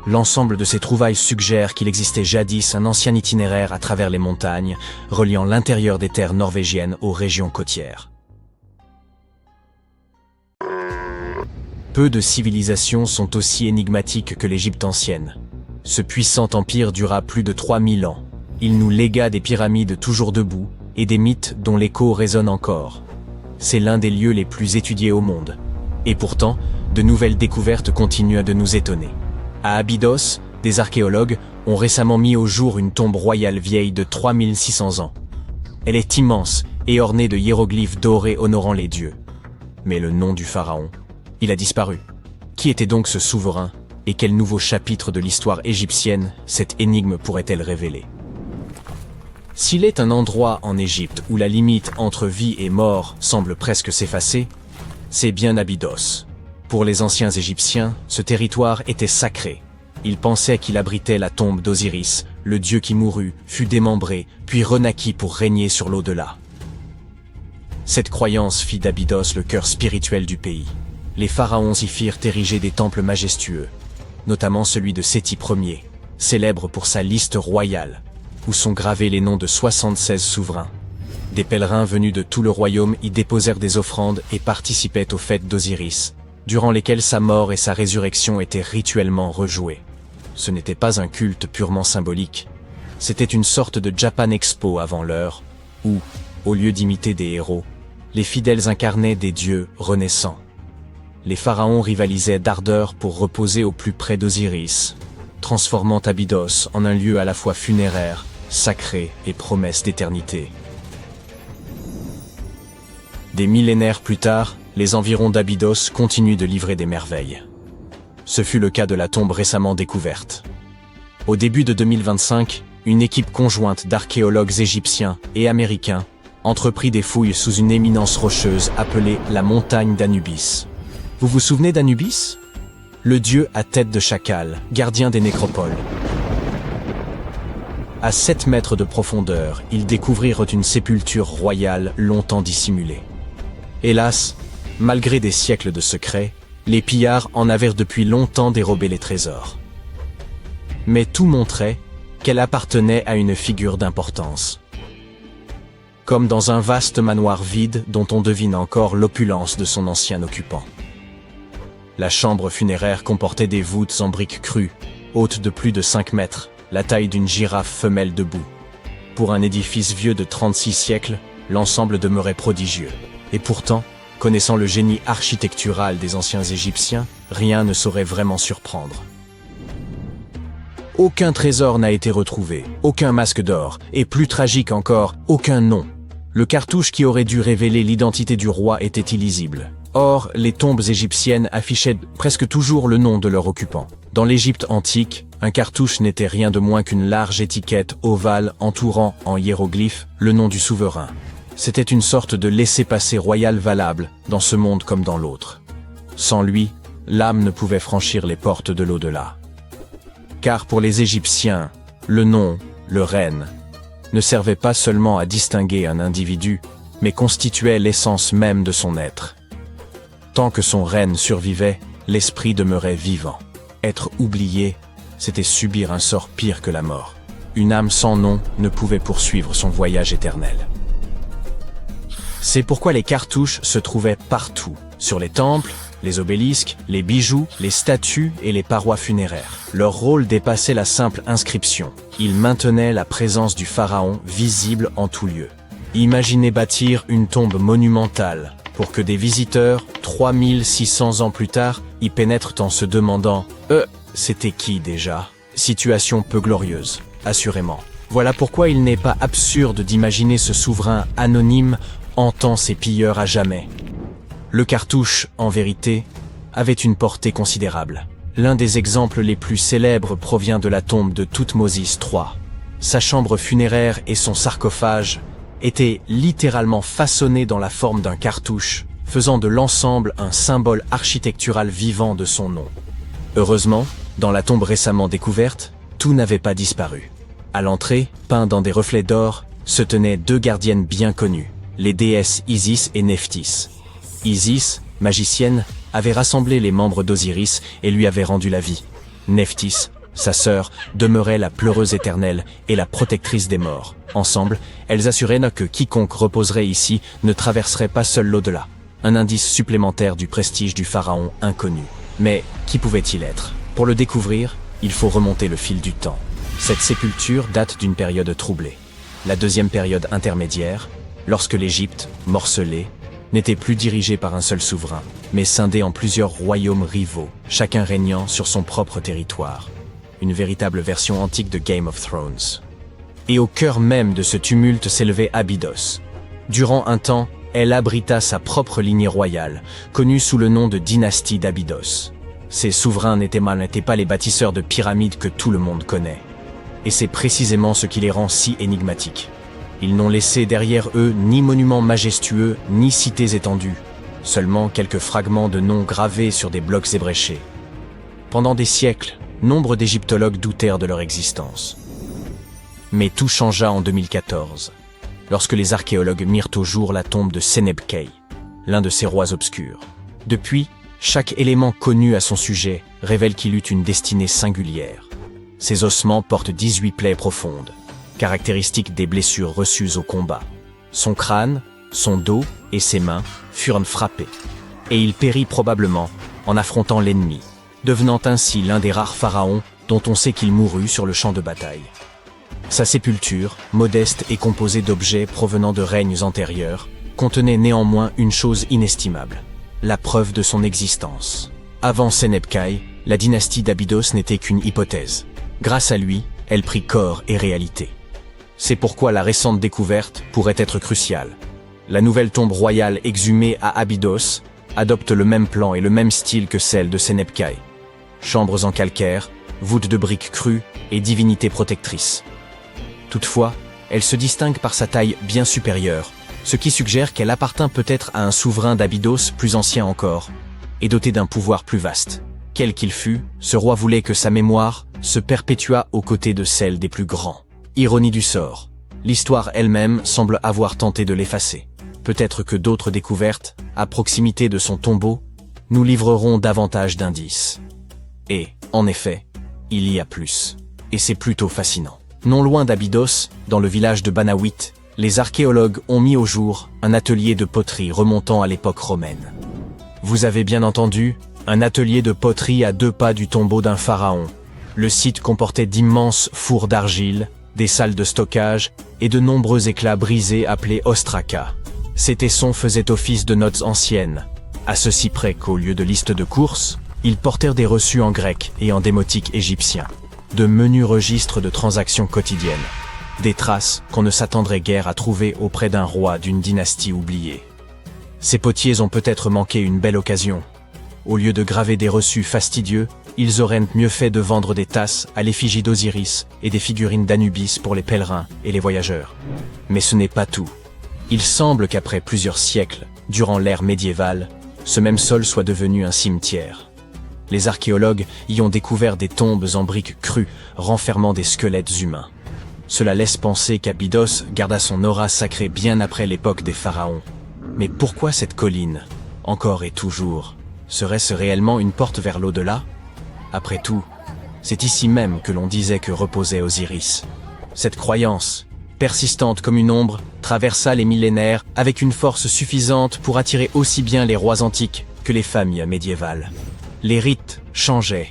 L'ensemble de ces trouvailles suggère qu'il existait jadis un ancien itinéraire à travers les montagnes, reliant l'intérieur des terres norvégiennes aux régions côtières. Peu de civilisations sont aussi énigmatiques que l'Égypte ancienne. Ce puissant empire dura plus de 3000 ans. Il nous légua des pyramides toujours debout et des mythes dont l'écho résonne encore. C'est l'un des lieux les plus étudiés au monde. Et pourtant, de nouvelles découvertes continuent de nous étonner. À Abydos, des archéologues ont récemment mis au jour une tombe royale vieille de 3600 ans. Elle est immense et ornée de hiéroglyphes dorés honorant les dieux. Mais le nom du pharaon, il a disparu. Qui était donc ce souverain et quel nouveau chapitre de l'histoire égyptienne cette énigme pourrait-elle révéler? S'il est un endroit en Égypte où la limite entre vie et mort semble presque s'effacer, c'est bien Abydos. Pour les anciens Égyptiens, ce territoire était sacré. Ils pensaient qu'il abritait la tombe d'Osiris, le dieu qui mourut, fut démembré, puis renaquit pour régner sur l'au-delà. Cette croyance fit d'Abydos le cœur spirituel du pays. Les pharaons y firent ériger des temples majestueux, notamment celui de Séti Ier, célèbre pour sa liste royale, où sont gravés les noms de 76 souverains. Des pèlerins venus de tout le royaume y déposèrent des offrandes et participaient aux fêtes d'Osiris, durant lesquelles sa mort et sa résurrection étaient rituellement rejouées. Ce n'était pas un culte purement symbolique, c'était une sorte de Japan Expo avant l'heure, où, au lieu d'imiter des héros, les fidèles incarnaient des dieux renaissants. Les pharaons rivalisaient d'ardeur pour reposer au plus près d'Osiris, transformant Abydos en un lieu à la fois funéraire, sacré et promesse d'éternité. Des millénaires plus tard, les environs d'Abydos continuent de livrer des merveilles. Ce fut le cas de la tombe récemment découverte. Au début de 2025, une équipe conjointe d'archéologues égyptiens et américains entreprit des fouilles sous une éminence rocheuse appelée la montagne d'Anubis. Vous vous souvenez d'Anubis? Le dieu à tête de chacal, gardien des nécropoles. À 7 mètres de profondeur, ils découvrirent une sépulture royale longtemps dissimulée. Hélas, malgré des siècles de secrets, les pillards en avaient depuis longtemps dérobé les trésors. Mais tout montrait qu'elle appartenait à une figure d'importance. Comme dans un vaste manoir vide dont on devine encore l'opulence de son ancien occupant. La chambre funéraire comportait des voûtes en briques crues, hautes de plus de 5 mètres, la taille d'une girafe femelle debout. Pour un édifice vieux de 36 siècles, l'ensemble demeurait prodigieux. Et pourtant, connaissant le génie architectural des anciens Égyptiens, rien ne saurait vraiment surprendre. Aucun trésor n'a été retrouvé, aucun masque d'or, et plus tragique encore, aucun nom. Le cartouche qui aurait dû révéler l'identité du roi était illisible. Or, les tombes égyptiennes affichaient presque toujours le nom de leur occupant. Dans l'Égypte antique, un cartouche n'était rien de moins qu'une large étiquette ovale entourant, en hiéroglyphes, le nom du souverain. C'était une sorte de laissez-passer royal valable, dans ce monde comme dans l'autre. Sans lui, l'âme ne pouvait franchir les portes de l'au-delà. Car pour les Égyptiens, le nom, le règne, ne servait pas seulement à distinguer un individu, mais constituait l'essence même de son être. Tant que son règne survivait, l'esprit demeurait vivant. Être oublié, c'était subir un sort pire que la mort. Une âme sans nom ne pouvait poursuivre son voyage éternel. C'est pourquoi les cartouches se trouvaient partout, sur les temples, les obélisques, les bijoux, les statues et les parois funéraires. Leur rôle dépassait la simple inscription. Ils maintenaient la présence du pharaon visible en tout lieu. Imaginez bâtir une tombe monumentale, pour que des visiteurs, 3600 ans plus tard, y pénètrent en se demandant « c'était qui déjà ?» Situation peu glorieuse, assurément. Voilà pourquoi il n'est pas absurde d'imaginer ce souverain anonyme hantant ses pilleurs à jamais. Le cartouche, en vérité, avait une portée considérable. L'un des exemples les plus célèbres provient de la tombe de Thoutmôsis III. Sa chambre funéraire et son sarcophage étaient littéralement façonnés dans la forme d'un cartouche, faisant de l'ensemble un symbole architectural vivant de son nom. Heureusement, dans la tombe récemment découverte, tout n'avait pas disparu. À l'entrée, peints dans des reflets d'or, se tenaient deux gardiennes bien connues, les déesses Isis et Nephthys. Isis, magicienne, avait rassemblé les membres d'Osiris et lui avait rendu la vie. Nephthys, sa sœur, demeurait la pleureuse éternelle et la protectrice des morts. Ensemble, elles assuraient que quiconque reposerait ici ne traverserait pas seul l'au-delà. Un indice supplémentaire du prestige du pharaon inconnu. Mais qui pouvait-il être? Pour le découvrir, il faut remonter le fil du temps. Cette sépulture date d'une période troublée. La deuxième période intermédiaire, lorsque l'Égypte, morcelée, n'était plus dirigée par un seul souverain, mais scindée en plusieurs royaumes rivaux, chacun régnant sur son propre territoire. Une véritable version antique de Game of Thrones. Et au cœur même de ce tumulte s'élevait Abydos. Durant un temps, elle abrita sa propre lignée royale, connue sous le nom de dynastie d'Abydos. Ces souverains n'étaient pas les bâtisseurs de pyramides que tout le monde connaît. Et c'est précisément ce qui les rend si énigmatiques. Ils n'ont laissé derrière eux ni monuments majestueux, ni cités étendues, seulement quelques fragments de noms gravés sur des blocs ébréchés. Pendant des siècles, nombre d'égyptologues doutèrent de leur existence. Mais tout changea en 2014, lorsque les archéologues mirent au jour la tombe de Seneb-Kay, l'un de ces rois obscurs. Depuis, chaque élément connu à son sujet révèle qu'il eut une destinée singulière. Ses ossements portent 18 plaies profondes, caractéristiques des blessures reçues au combat. Son crâne, son dos et ses mains furent frappés, et il périt probablement en affrontant l'ennemi, devenant ainsi l'un des rares pharaons dont on sait qu'il mourut sur le champ de bataille. Sa sépulture, modeste et composée d'objets provenant de règnes antérieurs, contenait néanmoins une chose inestimable, la preuve de son existence. Avant Seneb-Kay, la dynastie d'Abydos n'était qu'une hypothèse. Grâce à lui, elle prit corps et réalité. C'est pourquoi la récente découverte pourrait être cruciale. La nouvelle tombe royale exhumée à Abydos adopte le même plan et le même style que celle de Seneb-Kay. Chambres en calcaire, voûtes de briques crues et divinité protectrice. Toutefois, elle se distingue par sa taille bien supérieure, ce qui suggère qu'elle appartint peut-être à un souverain d'Abydos plus ancien encore, et doté d'un pouvoir plus vaste. Quel qu'il fût, ce roi voulait que sa mémoire se perpétuât aux côtés de celle des plus grands. Ironie du sort, l'histoire elle-même semble avoir tenté de l'effacer. Peut-être que d'autres découvertes, à proximité de son tombeau, nous livreront davantage d'indices. Et, en effet, il y a plus. Et c'est plutôt fascinant. Non loin d'Abydos, dans le village de Banawit, les archéologues ont mis au jour un atelier de poterie remontant à l'époque romaine. Vous avez bien entendu, un atelier de poterie à 2 pas du tombeau d'un pharaon. Le site comportait d'immenses fours d'argile, des salles de stockage et de nombreux éclats brisés appelés ostraka. Ces tessons faisaient office de notes anciennes, à ceci près qu'au lieu de listes de courses, ils portèrent des reçus en grec et en démotique égyptien, de menus registres de transactions quotidiennes, des traces qu'on ne s'attendrait guère à trouver auprès d'un roi d'une dynastie oubliée. Ces potiers ont peut-être manqué une belle occasion. Au lieu de graver des reçus fastidieux, ils auraient mieux fait de vendre des tasses à l'effigie d'Osiris et des figurines d'Anubis pour les pèlerins et les voyageurs. Mais ce n'est pas tout. Il semble qu'après plusieurs siècles, durant l'ère médiévale, ce même sol soit devenu un cimetière. Les archéologues y ont découvert des tombes en briques crues renfermant des squelettes humains. Cela laisse penser qu'Abydos garda son aura sacrée bien après l'époque des pharaons. Mais pourquoi cette colline, encore et toujours, serait-ce réellement une porte vers l'au-delà? Après tout, c'est ici même que l'on disait que reposait Osiris. Cette croyance, persistante comme une ombre, traversa les millénaires avec une force suffisante pour attirer aussi bien les rois antiques que les familles médiévales. Les rites changeaient,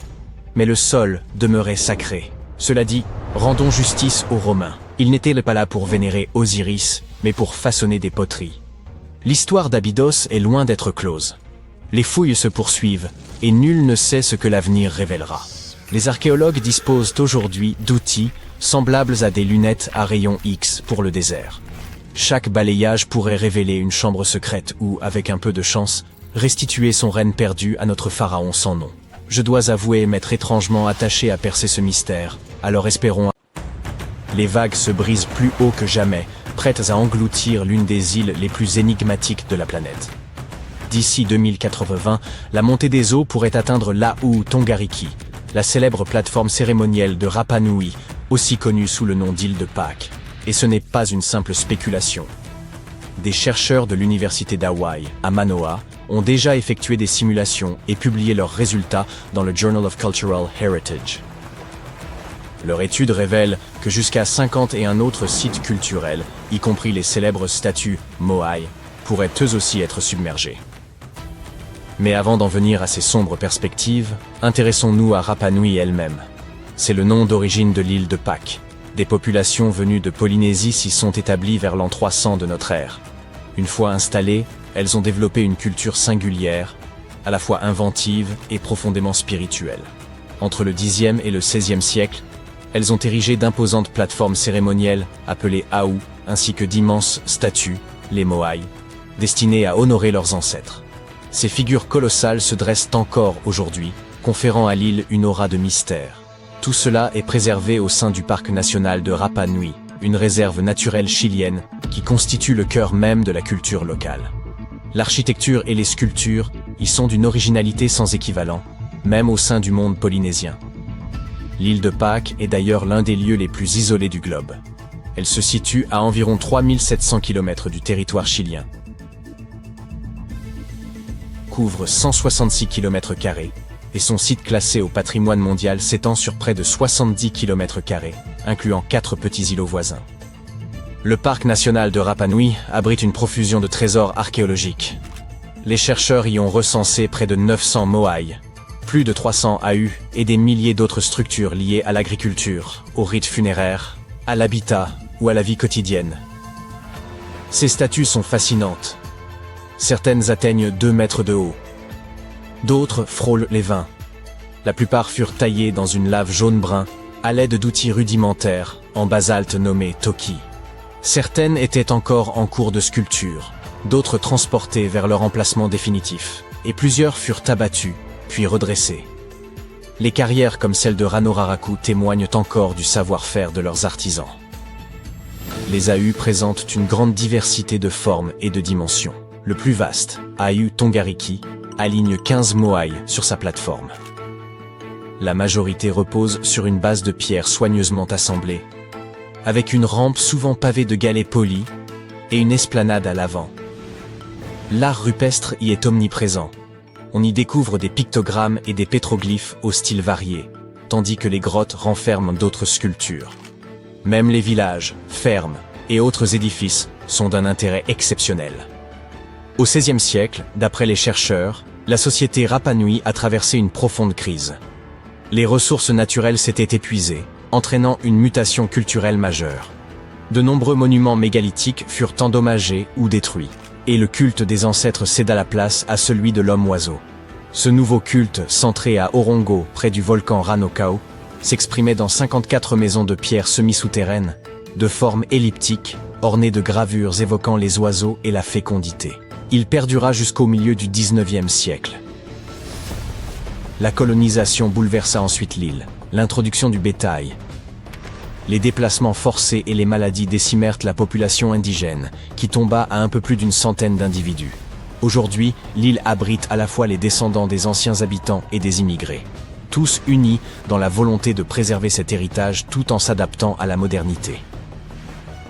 mais le sol demeurait sacré. Cela dit, rendons justice aux Romains. Ils n'étaient pas là pour vénérer Osiris, mais pour façonner des poteries. L'histoire d'Abydos est loin d'être close. Les fouilles se poursuivent, et nul ne sait ce que l'avenir révélera. Les archéologues disposent aujourd'hui d'outils semblables à des lunettes à rayons X pour le désert. Chaque balayage pourrait révéler une chambre secrète ou, avec un peu de chance, restituer son règne perdu à notre pharaon sans nom. Je dois avouer m'être étrangement attaché à percer ce mystère, alors espérons. Les vagues se brisent plus haut que jamais, prêtes à engloutir l'une des îles les plus énigmatiques de la planète. D'ici 2080, la montée des eaux pourrait atteindre Laou Tongariki, la célèbre plateforme cérémonielle de Rapa Nui, aussi connue sous le nom d'île de Pâques. Et ce n'est pas une simple spéculation. Des chercheurs de l'université d'Hawaï, à Manoa, ont déjà effectué des simulations et publié leurs résultats dans le Journal of Cultural Heritage. Leur étude révèle que jusqu'à 51 autres sites culturels, y compris les célèbres statues Moai, pourraient eux aussi être submergés. Mais avant d'en venir à ces sombres perspectives, intéressons-nous à Rapa Nui elle-même. C'est le nom d'origine de l'île de Pâques. Des populations venues de Polynésie s'y sont établies vers l'an 300 de notre ère. Une fois installées, elles ont développé une culture singulière, à la fois inventive et profondément spirituelle. Entre le Xe et le XVIe siècle, elles ont érigé d'imposantes plateformes cérémonielles appelées Aou, ainsi que d'immenses statues, les Moai, destinées à honorer leurs ancêtres. Ces figures colossales se dressent encore aujourd'hui, conférant à l'île une aura de mystère. Tout cela est préservé au sein du parc national de Rapa Nui, une réserve naturelle chilienne qui constitue le cœur même de la culture locale. L'architecture et les sculptures y sont d'une originalité sans équivalent, même au sein du monde polynésien. L'île de Pâques est d'ailleurs l'un des lieux les plus isolés du globe. Elle se situe à environ 3700 km du territoire chilien, couvre 166 km², et son site classé au patrimoine mondial s'étend sur près de 70 km², incluant 4 petits îlots voisins. Le parc national de Rapa Nui abrite une profusion de trésors archéologiques. Les chercheurs y ont recensé près de 900 moai, plus de 300 AU et des milliers d'autres structures liées à l'agriculture, aux rites funéraires, à l'habitat ou à la vie quotidienne. Ces statues sont fascinantes. Certaines atteignent 2 mètres de haut. D'autres frôlent les 20. La plupart furent taillées dans une lave jaune-brun, à l'aide d'outils rudimentaires, en basalte nommés toki. Certaines étaient encore en cours de sculpture, d'autres transportées vers leur emplacement définitif, et plusieurs furent abattues, puis redressées. Les carrières comme celle de Rano Raraku témoignent encore du savoir-faire de leurs artisans. Les AU présentent une grande diversité de formes et de dimensions. Le plus vaste, AU Tongariki, aligne 15 moai sur sa plateforme. La majorité repose sur une base de pierre soigneusement assemblée, avec une rampe souvent pavée de galets polis et une esplanade à l'avant. L'art rupestre y est omniprésent. On y découvre des pictogrammes et des pétroglyphes au style varié, tandis que les grottes renferment d'autres sculptures. Même les villages, fermes et autres édifices sont d'un intérêt exceptionnel. Au XVIe siècle, d'après les chercheurs, la société Rapa Nui a traversé une profonde crise. Les ressources naturelles s'étaient épuisées, entraînant une mutation culturelle majeure. De nombreux monuments mégalithiques furent endommagés ou détruits, et le culte des ancêtres céda la place à celui de l'homme-oiseau. Ce nouveau culte, centré à Orongo, près du volcan Ranokau, s'exprimait dans 54 maisons de pierre semi-souterraines, de forme elliptique, ornées de gravures évoquant les oiseaux et la fécondité. Il perdura jusqu'au milieu du XIXe siècle. La colonisation bouleversa ensuite l'île, l'introduction du bétail. Les déplacements forcés et les maladies décimèrent la population indigène, qui tomba à un peu plus d'une centaine d'individus. Aujourd'hui, l'île abrite à la fois les descendants des anciens habitants et des immigrés, tous unis dans la volonté de préserver cet héritage tout en s'adaptant à la modernité.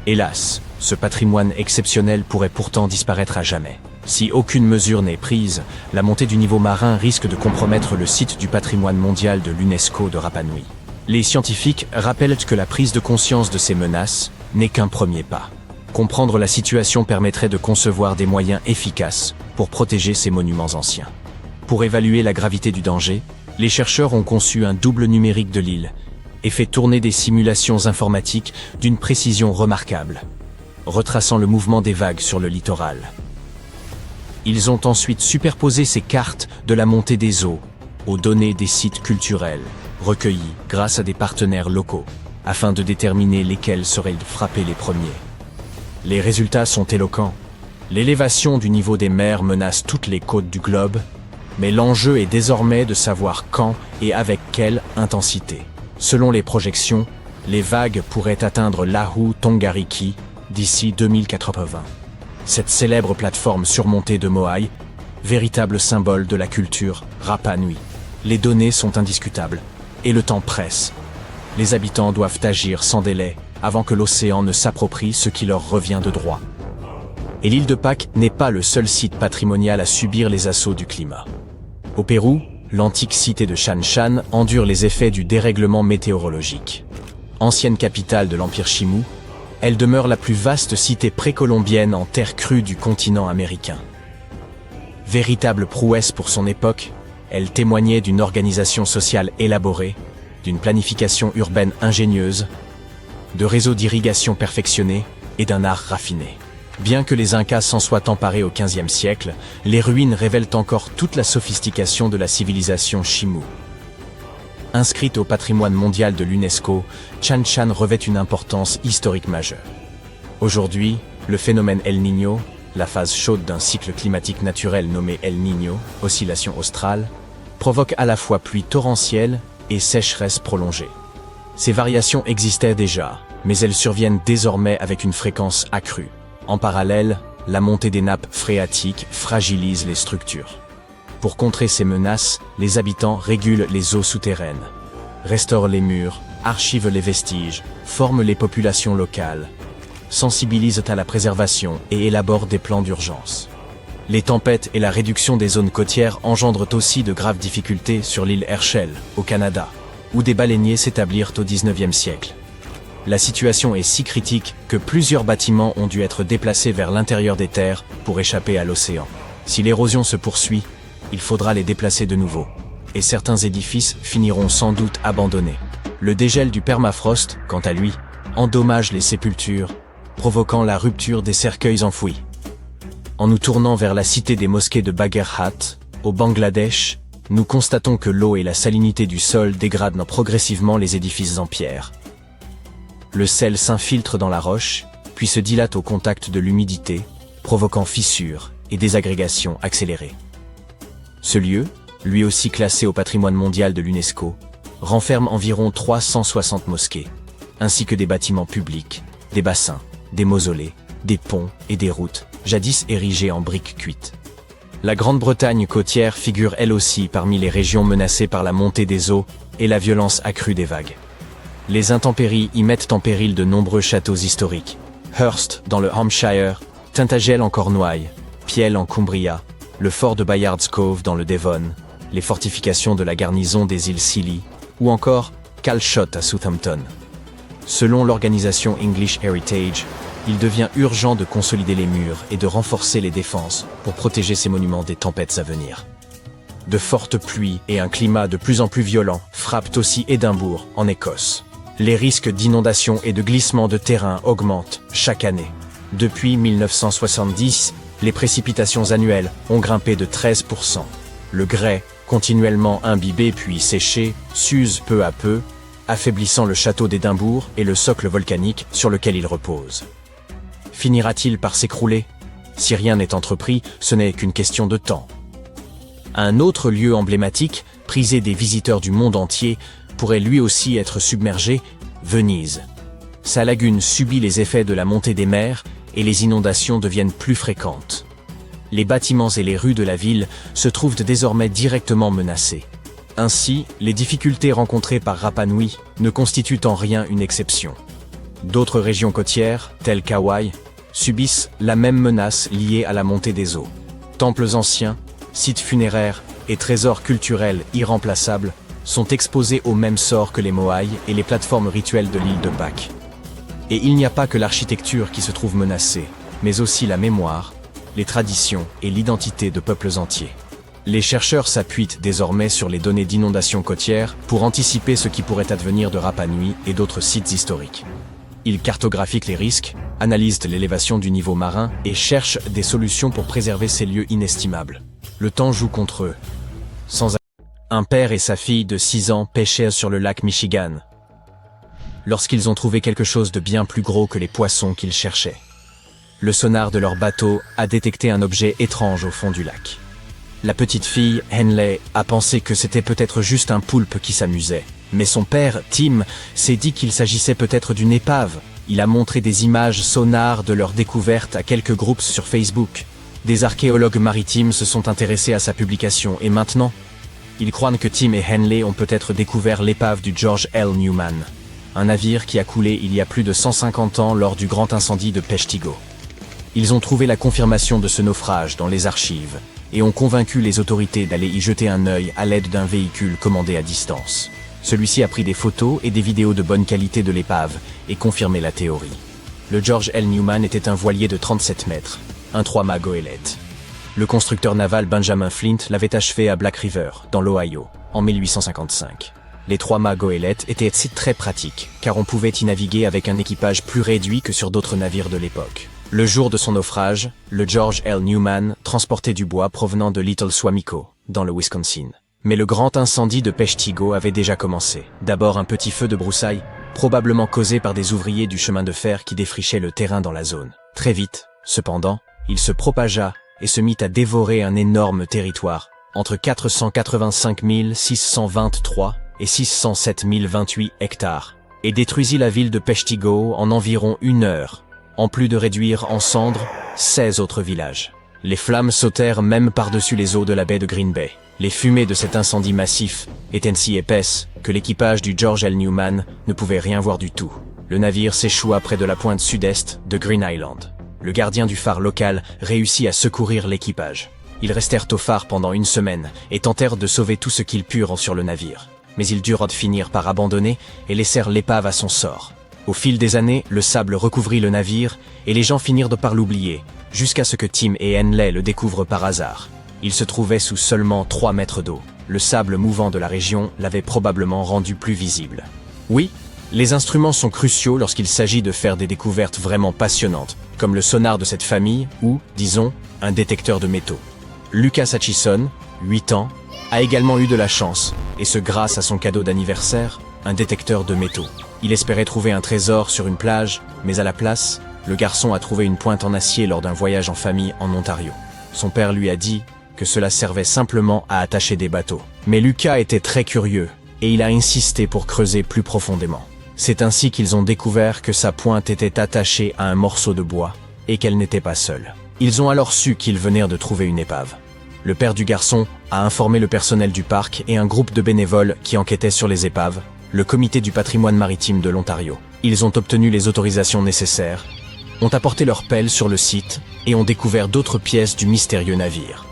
Hélas, ce patrimoine exceptionnel pourrait pourtant disparaître à jamais. Si aucune mesure n'est prise, la montée du niveau marin risque de compromettre le site du patrimoine mondial de l'UNESCO de Rapa Nui. Les scientifiques rappellent que la prise de conscience de ces menaces n'est qu'un premier pas. Comprendre la situation permettrait de concevoir des moyens efficaces pour protéger ces monuments anciens. Pour évaluer la gravité du danger, les chercheurs ont conçu un double numérique de l'île et fait tourner des simulations informatiques d'une précision remarquable, retraçant le mouvement des vagues sur le littoral. Ils ont ensuite superposé ces cartes de la montée des eaux aux données des sites culturels, recueillis grâce à des partenaires locaux, afin de déterminer lesquels seraient frappés les premiers. Les résultats sont éloquents. L'élévation du niveau des mers menace toutes les côtes du globe, mais l'enjeu est désormais de savoir quand et avec quelle intensité. Selon les projections, les vagues pourraient atteindre Lahu Tongariki d'ici 2080. Cette célèbre plateforme surmontée de moai, véritable symbole de la culture Rapa Nui. Les données sont indiscutables, et le temps presse. Les habitants doivent agir sans délai avant que l'océan ne s'approprie ce qui leur revient de droit. Et l'île de Pâques n'est pas le seul site patrimonial à subir les assauts du climat. Au Pérou, l'antique cité de Shan Shan endure les effets du dérèglement météorologique. Ancienne capitale de l'Empire Chimú, elle demeure la plus vaste cité précolombienne en terre crue du continent américain. Véritable prouesse pour son époque, elle témoignait d'une organisation sociale élaborée, d'une planification urbaine ingénieuse, de réseaux d'irrigation perfectionnés et d'un art raffiné. Bien que les Incas s'en soient emparés au XVe siècle, les ruines révèlent encore toute la sophistication de la civilisation Chimú. Inscrite au patrimoine mondial de l'UNESCO, Shan Shan revêt une importance historique majeure. Aujourd'hui, le phénomène El Niño, la phase chaude d'un cycle climatique naturel nommé El Niño, oscillation australe, provoque à la fois pluies torrentielles et sécheresse prolongée. Ces variations existaient déjà, mais elles surviennent désormais avec une fréquence accrue. En parallèle, la montée des nappes phréatiques fragilise les structures. Pour contrer ces menaces, les habitants régulent les eaux souterraines, restaurent les murs, archivent les vestiges, forment les populations locales, sensibilisent à la préservation et élaborent des plans d'urgence. Les tempêtes et la réduction des zones côtières engendrent aussi de graves difficultés sur l'île Herschel, au Canada, où des baleiniers s'établirent au XIXe siècle. La situation est si critique que plusieurs bâtiments ont dû être déplacés vers l'intérieur des terres pour échapper à l'océan. Si l'érosion se poursuit, il faudra les déplacer de nouveau, et certains édifices finiront sans doute abandonnés. Le dégel du permafrost, quant à lui, endommage les sépultures, provoquant la rupture des cercueils enfouis. En nous tournant vers la cité des mosquées de Bagherhat, au Bangladesh, nous constatons que l'eau et la salinité du sol dégradent progressivement les édifices en pierre. Le sel s'infiltre dans la roche, puis se dilate au contact de l'humidité, provoquant fissures et désagrégations accélérées. Ce lieu, lui aussi classé au patrimoine mondial de l'UNESCO, renferme environ 360 mosquées, ainsi que des bâtiments publics, des bassins, des mausolées, des ponts et des routes, jadis érigés en briques cuites. La Grande-Bretagne côtière figure elle aussi parmi les régions menacées par la montée des eaux et la violence accrue des vagues. Les intempéries y mettent en péril de nombreux châteaux historiques. Hurst dans le Hampshire, Tintagel en Cornouailles, Piel en Cumbria, le fort de Bayard's Cove dans le Devon, les fortifications de la garnison des îles Scilly, ou encore Calshot à Southampton. Selon l'organisation English Heritage, il devient urgent de consolider les murs et de renforcer les défenses pour protéger ces monuments des tempêtes à venir. De fortes pluies et un climat de plus en plus violent frappent aussi Édimbourg, en Écosse. Les risques d'inondation et de glissement de terrain augmentent chaque année. Depuis 1970, les précipitations annuelles ont grimpé de 13%. Le grès, continuellement imbibé puis séché, s'use peu à peu, affaiblissant le château d'Édimbourg et le socle volcanique sur lequel il repose. Finira-t-il par s'écrouler? Si rien n'est entrepris, ce n'est qu'une question de temps. Un autre lieu emblématique, prisé des visiteurs du monde entier, pourrait lui aussi être submergé, Venise. Sa lagune subit les effets de la montée des mers et les inondations deviennent plus fréquentes. Les bâtiments et les rues de la ville se trouvent désormais directement menacés. Ainsi, les difficultés rencontrées par Rapa Nui ne constituent en rien une exception. D'autres régions côtières, telles qu'Hawaï, subissent la même menace liée à la montée des eaux. Temples anciens, sites funéraires et trésors culturels irremplaçables sont exposés au même sort que les moaïs et les plateformes rituelles de l'île de Pâques. Et il n'y a pas que l'architecture qui se trouve menacée, mais aussi la mémoire, les traditions et l'identité de peuples entiers. Les chercheurs s'appuient désormais sur les données d'inondations côtières pour anticiper ce qui pourrait advenir de Rapa Nui et d'autres sites historiques. Ils cartographient les risques, analysent l'élévation du niveau marin et cherchent des solutions pour préserver ces lieux inestimables. Le temps joue contre eux. Un père et sa fille de 6 ans pêchaient sur le lac Michigan lorsqu'ils ont trouvé quelque chose de bien plus gros que les poissons qu'ils cherchaient. Le sonar de leur bateau a détecté un objet étrange au fond du lac. La petite fille, Henley, a pensé que c'était peut-être juste un poulpe qui s'amusait. Mais son père, Tim, s'est dit qu'il s'agissait peut-être d'une épave. Il a montré des images sonars de leur découverte à quelques groupes sur Facebook. Des archéologues maritimes se sont intéressés à sa publication et maintenant, ils croient que Tim et Henley ont peut-être découvert l'épave du George L. Newman, un navire qui a coulé il y a plus de 150 ans lors du grand incendie de Peshtigo. Ils ont trouvé la confirmation de ce naufrage dans les archives et ont convaincu les autorités d'aller y jeter un œil à l'aide d'un véhicule commandé à distance. Celui-ci a pris des photos et des vidéos de bonne qualité de l'épave et confirmé la théorie. Le George L. Newman était un voilier de 37 mètres, un 3-mâts goélette. Le constructeur naval Benjamin Flint l'avait achevé à Black River, dans l'Ohio, en 1855. Les 3-mâts goélettes étaient très pratiques, car on pouvait y naviguer avec un équipage plus réduit que sur d'autres navires de l'époque. Le jour de son naufrage, le George L. Newman transportait du bois provenant de Little Suamico, dans le Wisconsin. Mais le grand incendie de Peshtigo avait déjà commencé. D'abord un petit feu de broussailles, probablement causé par des ouvriers du chemin de fer qui défrichaient le terrain dans la zone. Très vite, cependant, il se propagea et se mit à dévorer un énorme territoire, entre 485 623 et 607 028 hectares, et détruisit la ville de Peshtigo en environ 1 heure, en plus de réduire en cendres 16 autres villages. Les flammes sautèrent même par-dessus les eaux de la baie de Green Bay. Les fumées de cet incendie massif étaient si épaisses que l'équipage du George L. Newman ne pouvait rien voir du tout. Le navire s'échoua près de la pointe sud-est de Green Island. Le gardien du phare local réussit à secourir l'équipage. Ils restèrent au phare pendant 1 semaine et tentèrent de sauver tout ce qu'ils purent sur le navire. Mais ils durent finir par abandonner et laissèrent l'épave à son sort. Au fil des années, le sable recouvrit le navire et les gens finirent par l'oublier, jusqu'à ce que Tim et Henley le découvrent par hasard. Il se trouvait sous seulement 3 mètres d'eau. Le sable mouvant de la région l'avait probablement rendu plus visible. Oui, les instruments sont cruciaux lorsqu'il s'agit de faire des découvertes vraiment passionnantes, comme le sonar de cette famille ou, disons, un détecteur de métaux. Lucas Hutchison, 8 ans, a également eu de la chance, et ce grâce à son cadeau d'anniversaire, un détecteur de métaux. Il espérait trouver un trésor sur une plage, mais à la place, le garçon a trouvé une pointe en acier lors d'un voyage en famille en Ontario. Son père lui a dit que cela servait simplement à attacher des bateaux. Mais Lucas était très curieux, et il a insisté pour creuser plus profondément. C'est ainsi qu'ils ont découvert que sa pointe était attachée à un morceau de bois, et qu'elle n'était pas seule. Ils ont alors su qu'ils venaient de trouver une épave. Le père du garçon a informé le personnel du parc et un groupe de bénévoles qui enquêtaient sur les épaves, le comité du patrimoine maritime de l'Ontario. Ils ont obtenu les autorisations nécessaires, ont apporté leurs pelles sur le site et ont découvert d'autres pièces du mystérieux navire.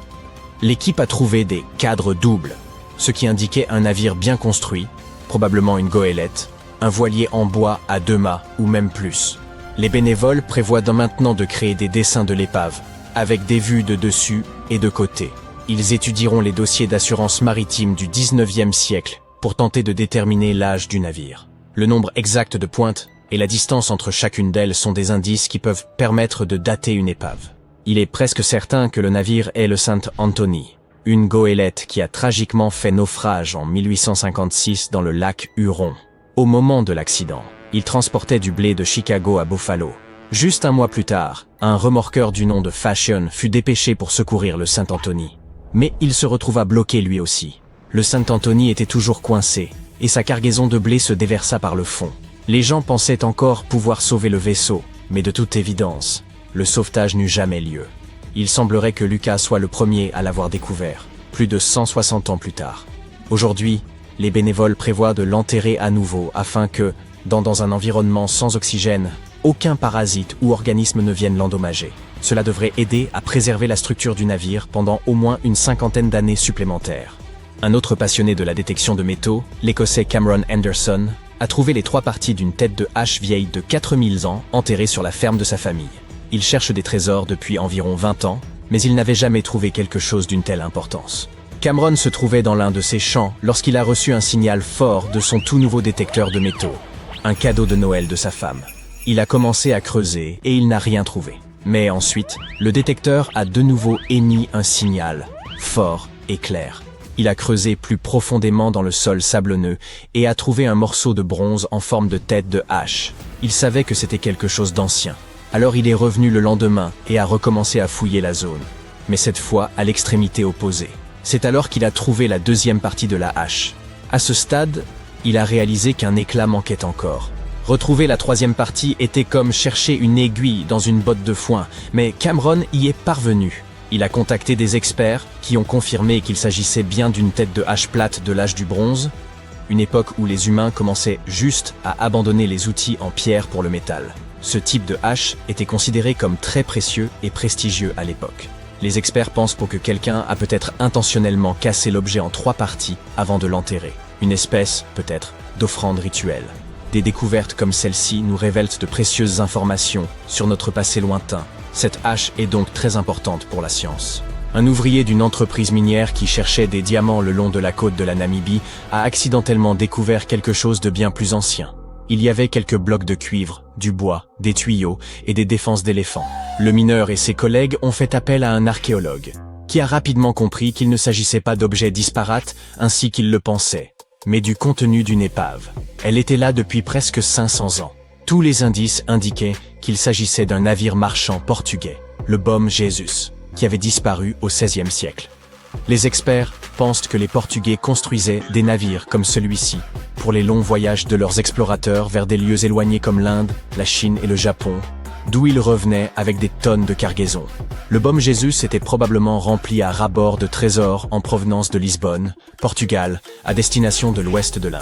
L'équipe a trouvé des cadres doubles, ce qui indiquait un navire bien construit, probablement une goélette, un voilier en bois à 2 mâts ou même plus. Les bénévoles prévoient maintenant de créer des dessins de l'épave, avec des vues de dessus et de côté. Ils étudieront les dossiers d'assurance maritime du 19e siècle pour tenter de déterminer l'âge du navire. Le nombre exact de pointes et la distance entre chacune d'elles sont des indices qui peuvent permettre de dater une épave. Il est presque certain que le navire est le Saint Anthony, une goélette qui a tragiquement fait naufrage en 1856 dans le lac Huron. Au moment de l'accident, il transportait du blé de Chicago à Buffalo. Juste 1 mois plus tard, un remorqueur du nom de Fashion fut dépêché pour secourir le Saint Anthony. Mais il se retrouva bloqué lui aussi. Le Saint Anthony était toujours coincé, et sa cargaison de blé se déversa par le fond. Les gens pensaient encore pouvoir sauver le vaisseau, mais de toute évidence, le sauvetage n'eut jamais lieu. Il semblerait que Lucas soit le premier à l'avoir découvert, plus de 160 ans plus tard. Aujourd'hui, les bénévoles prévoient de l'enterrer à nouveau afin que, dans un environnement sans oxygène, aucun parasite ou organisme ne vienne l'endommager. Cela devrait aider à préserver la structure du navire pendant au moins une 50aine d'années supplémentaires. Un autre passionné de la détection de métaux, l'Écossais Cameron Anderson, a trouvé les 3 parties d'une tête de hache vieille de 4000 ans enterrée sur la ferme de sa famille. Il cherche des trésors depuis environ 20 ans, mais il n'avait jamais trouvé quelque chose d'une telle importance. Cameron se trouvait dans l'un de ses champs lorsqu'il a reçu un signal fort de son tout nouveau détecteur de métaux, un cadeau de Noël de sa femme. Il a commencé à creuser et il n'a rien trouvé. Mais ensuite, le détecteur a de nouveau émis un signal, fort et clair. Il a creusé plus profondément dans le sol sablonneux et a trouvé un morceau de bronze en forme de tête de hache. Il savait que c'était quelque chose d'ancien. Alors il est revenu le lendemain et a recommencé à fouiller la zone. Mais cette fois à l'extrémité opposée. C'est alors qu'il a trouvé la deuxième partie de la hache. À ce stade, il a réalisé qu'un éclat manquait encore. Retrouver la troisième partie était comme chercher une aiguille dans une botte de foin, mais Cameron y est parvenu. Il a contacté des experts qui ont confirmé qu'il s'agissait bien d'une tête de hache plate de l'âge du bronze, une époque où les humains commençaient juste à abandonner les outils en pierre pour le métal. Ce type de hache était considéré comme très précieux et prestigieux à l'époque. Les experts pensent que quelqu'un a peut-être intentionnellement cassé l'objet en 3 parties avant de l'enterrer. Une espèce, peut-être, d'offrande rituelle. Des découvertes comme celle-ci nous révèlent de précieuses informations sur notre passé lointain. Cette hache est donc très importante pour la science. Un ouvrier d'une entreprise minière qui cherchait des diamants le long de la côte de la Namibie a accidentellement découvert quelque chose de bien plus ancien. Il y avait quelques blocs de cuivre, du bois, des tuyaux et des défenses d'éléphants. Le mineur et ses collègues ont fait appel à un archéologue, qui a rapidement compris qu'il ne s'agissait pas d'objets disparates ainsi qu'il le pensait, mais du contenu d'une épave. Elle était là depuis presque 500 ans. Tous les indices indiquaient qu'il s'agissait d'un navire marchand portugais, le Bom Jesus, qui avait disparu au XVIe siècle. Les experts pensent que les Portugais construisaient des navires comme celui-ci pour les longs voyages de leurs explorateurs vers des lieux éloignés comme l'Inde, la Chine et le Japon, d'où ils revenaient avec des tonnes de cargaison. Le Bom Jesus était probablement rempli à ras-bord de trésors en provenance de Lisbonne, Portugal, à destination de l'ouest de l'Inde.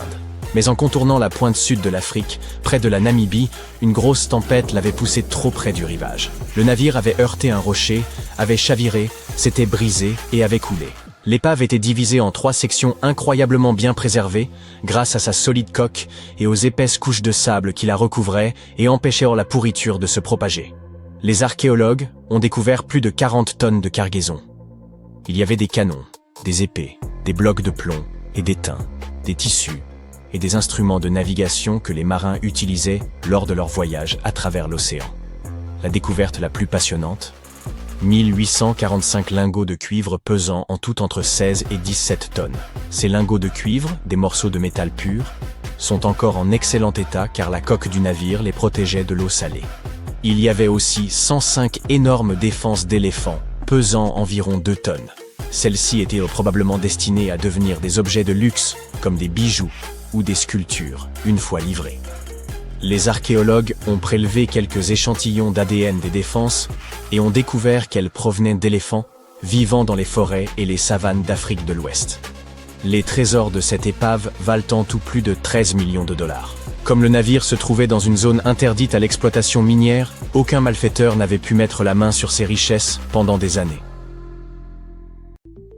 Mais en contournant la pointe sud de l'Afrique, près de la Namibie, une grosse tempête l'avait poussé trop près du rivage. Le navire avait heurté un rocher, avait chaviré, s'était brisé et avait coulé. L'épave était divisée en 3 sections incroyablement bien préservées, grâce à sa solide coque et aux épaisses couches de sable qui la recouvraient et empêchaient la pourriture de se propager. Les archéologues ont découvert plus de 40 tonnes de cargaison. Il y avait des canons, des épées, des blocs de plomb et d'étain, des tissus, et des instruments de navigation que les marins utilisaient lors de leur voyage à travers l'océan. La découverte la plus passionnante, 1845 lingots de cuivre pesant en tout entre 16 et 17 tonnes. Ces lingots de cuivre, des morceaux de métal pur, sont encore en excellent état car la coque du navire les protégeait de l'eau salée. Il y avait aussi 105 énormes défenses d'éléphants, pesant environ 2 tonnes. Celles-ci étaient probablement destinées à devenir des objets de luxe, comme des bijoux, ou des sculptures, une fois livrées. Les archéologues ont prélevé quelques échantillons d'ADN des défenses et ont découvert qu'elles provenaient d'éléphants vivant dans les forêts et les savanes d'Afrique de l'Ouest. Les trésors de cette épave valent en tout plus de 13 millions de dollars. Comme le navire se trouvait dans une zone interdite à l'exploitation minière, aucun malfaiteur n'avait pu mettre la main sur ces richesses pendant des années.